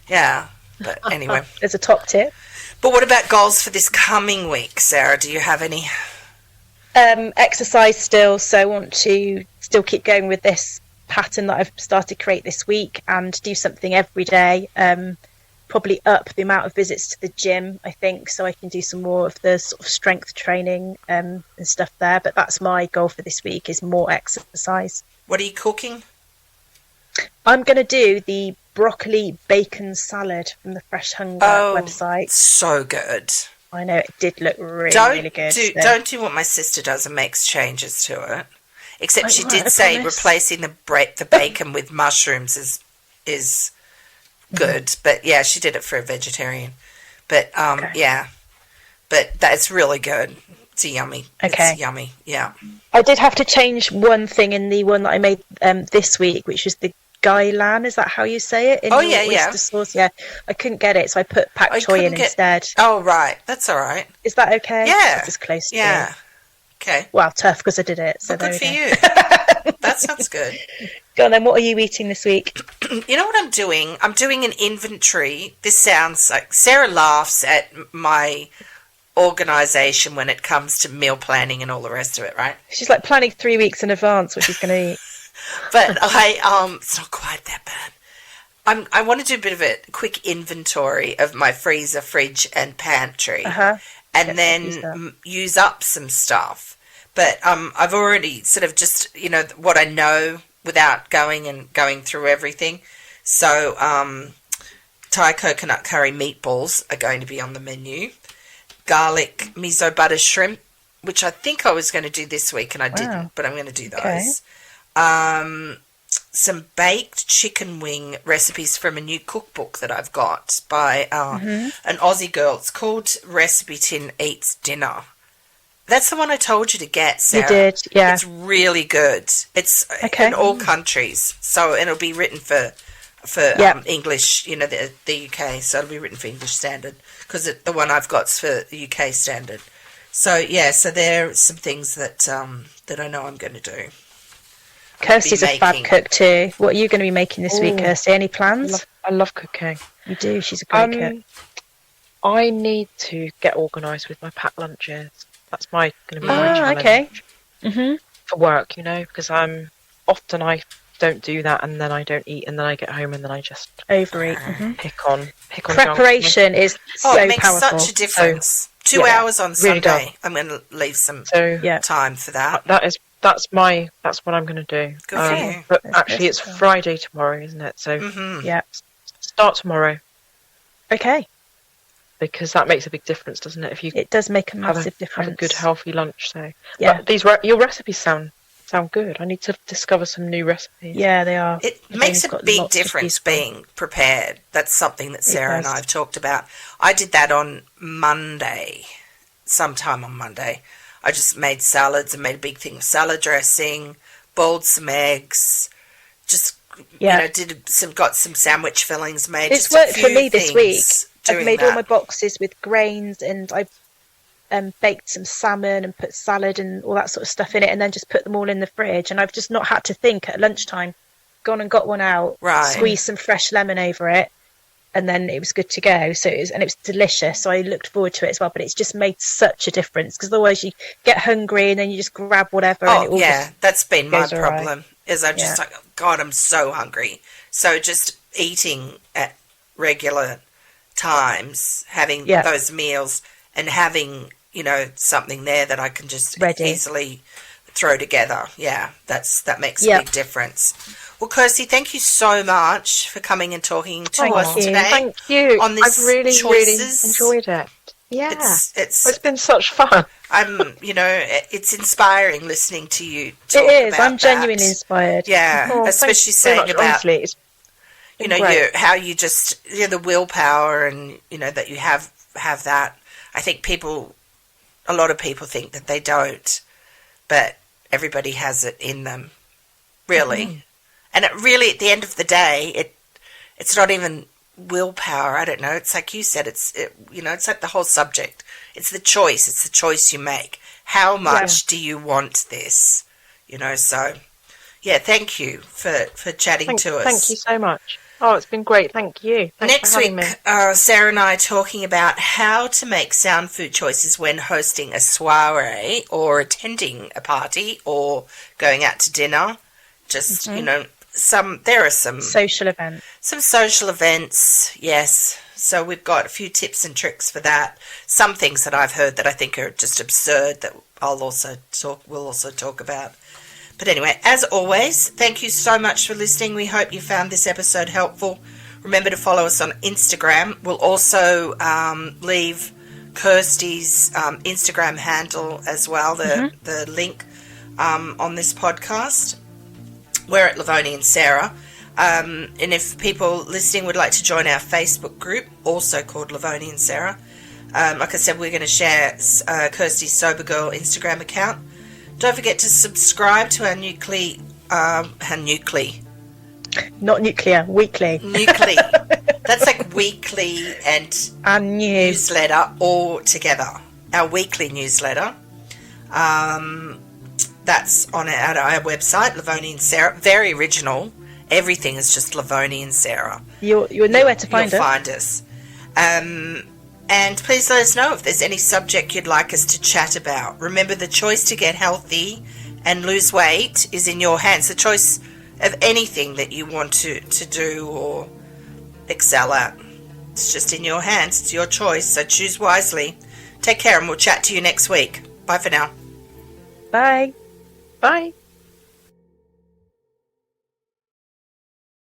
Yeah. But anyway. There's a top tip. But what about goals for this coming week, Sarah? Do you have any? Exercise still, so I want to still keep going with this pattern that I've started to create this week and do something every day. Probably up the amount of visits to the gym, I think, so I can do some more of the sort of strength training and stuff there. But that's my goal for this week, is more exercise. What are you cooking? I'm going to do the broccoli bacon salad from the Fresh Hunger website. So good. I know, it did look really good. Don't do what my sister does and makes changes to it. Except she did say replacing the bacon with mushrooms is good. But yeah, she did it for a vegetarian. But yeah, but that's really good. It's yummy. Okay. It's yummy. Yeah. I did have to change one thing in the one that I made this week, which was the gailan. Is that how you say it? In oyster sauce? Yeah. I couldn't get it, so I put pak choy in instead. Oh, right. That's all right. Is that okay? Yeah. That's as close to it. Okay. Well, tough because I did it. So good for you. That sounds good. Go on then. What are you eating this week? You know what I'm doing? I'm doing an inventory. This sounds like Sarah laughs at my organisation when it comes to meal planning and all the rest of it, right? She's like planning 3 weeks in advance what she's going to eat. But it's not quite that bad. I want to do a bit of a quick inventory of my freezer, fridge, and pantry, and then use up some stuff. But I've already sort of just what I know without going through everything. So Thai coconut curry meatballs are going to be on the menu. Garlic miso butter shrimp, which I think I was going to do this week and I didn't, but I'm going to do those. Some baked chicken wing recipes from a new cookbook that I've got by an Aussie girl. It's called Recipe Tin Eats Dinner. That's the one I told you to get, Sarah. You did, yeah. It's really good. It's in all countries, so it'll be written for English, the UK, so it'll be written for English standard, because the one I've got's for the UK standard. So, yeah, so there are some things that I know I'm going to do. Kirsty's a fab cook too. What are you going to be making this week, Kirsty? Any plans? I love cooking. You do? She's a great cook. I need to get organised with my packed lunches. That's going to be my challenge. Okay. Mm-hmm. For work, because often I don't do that, and then I don't eat, and then I get home, and then I just overeat. Pick on. Preparation is so it makes powerful. such a difference. 2 hours on Sunday. Really I'm going to leave some time for that. That's what I'm going to do. Good for you. But actually, it's Friday tomorrow, isn't it? So yeah, start tomorrow. Okay. because that makes a big difference, doesn't it? If you It does make a have massive difference. have a good healthy lunch. So Yeah. but your recipes sound good. I need to discover some new recipes. Yeah, they are. It makes a big difference being prepared. That's something that Sarah and I have talked about. I did that on Monday, sometime on Monday. I just made salads and made a big thing of salad dressing, boiled some eggs, just got some sandwich fillings made. It's worked for me this week. I've made all my boxes with grains, and I've baked some salmon and put salad and all that sort of stuff in it, and then just put them all in the fridge. And I've just not had to think at lunchtime. Gone and got one out, squeezed some fresh lemon over it, and then it was good to go. So it was delicious. So I looked forward to it as well. But it's just made such a difference, because otherwise you get hungry and then you just grab whatever. Oh, and that's been my problem. Is I'm just like, oh, God, I'm so hungry. So just eating at regular times, having those meals, and having something there that I can just easily throw together. Yeah, that makes a big difference. Well, Kirsty, thank you so much for coming and talking to us today. Thank you. On this I've really enjoyed it. Yeah, it's been such fun. It's inspiring listening to you talk It is. about I'm genuinely inspired. Yeah, especially saying about how you just the willpower, and that you have that. I think a lot of people think that they don't, but everybody has it in them, really. Mm. And it really, at the end of the day, it's not even willpower. I don't know. It's like you said. It's like the whole subject. It's the choice. It's the choice you make. How much do you want this? So thank you for chatting to us. Thank you so much. Oh, it's been great. Thank you. Next week, Sarah and I are talking about how to make sound food choices when hosting a soiree or attending a party or going out to dinner. Just, there are some social events. Some social events, yes. So we've got a few tips and tricks for that. Some things that I've heard that I think are just absurd that we'll also talk about. But anyway, as always, thank you so much for listening. We hope you found this episode helpful. Remember to follow us on Instagram. We'll also leave Kirsty's Instagram handle as well, the link on this podcast. We're at Lovoni and Sarah. And if people listening would like to join our Facebook group, also called Lovoni and Sarah, like I said, we're going to share Kirsty's Sober Girl Instagram account. Don't forget to subscribe to our Not nuclear, weekly. Nuclear. That's like weekly and newsletter all together. Our weekly newsletter. That's on our website, Lovoni and Sarah. Very original. Everything is just Lovoni and Sarah. You'll know where to find us. You'll find us. And please let us know if there's any subject you'd like us to chat about. Remember, the choice to get healthy and lose weight is in your hands. The choice of anything that you want to do or excel at. It's just in your hands. It's your choice, so choose wisely. Take care, and we'll chat to you next week. Bye for now. Bye. Bye.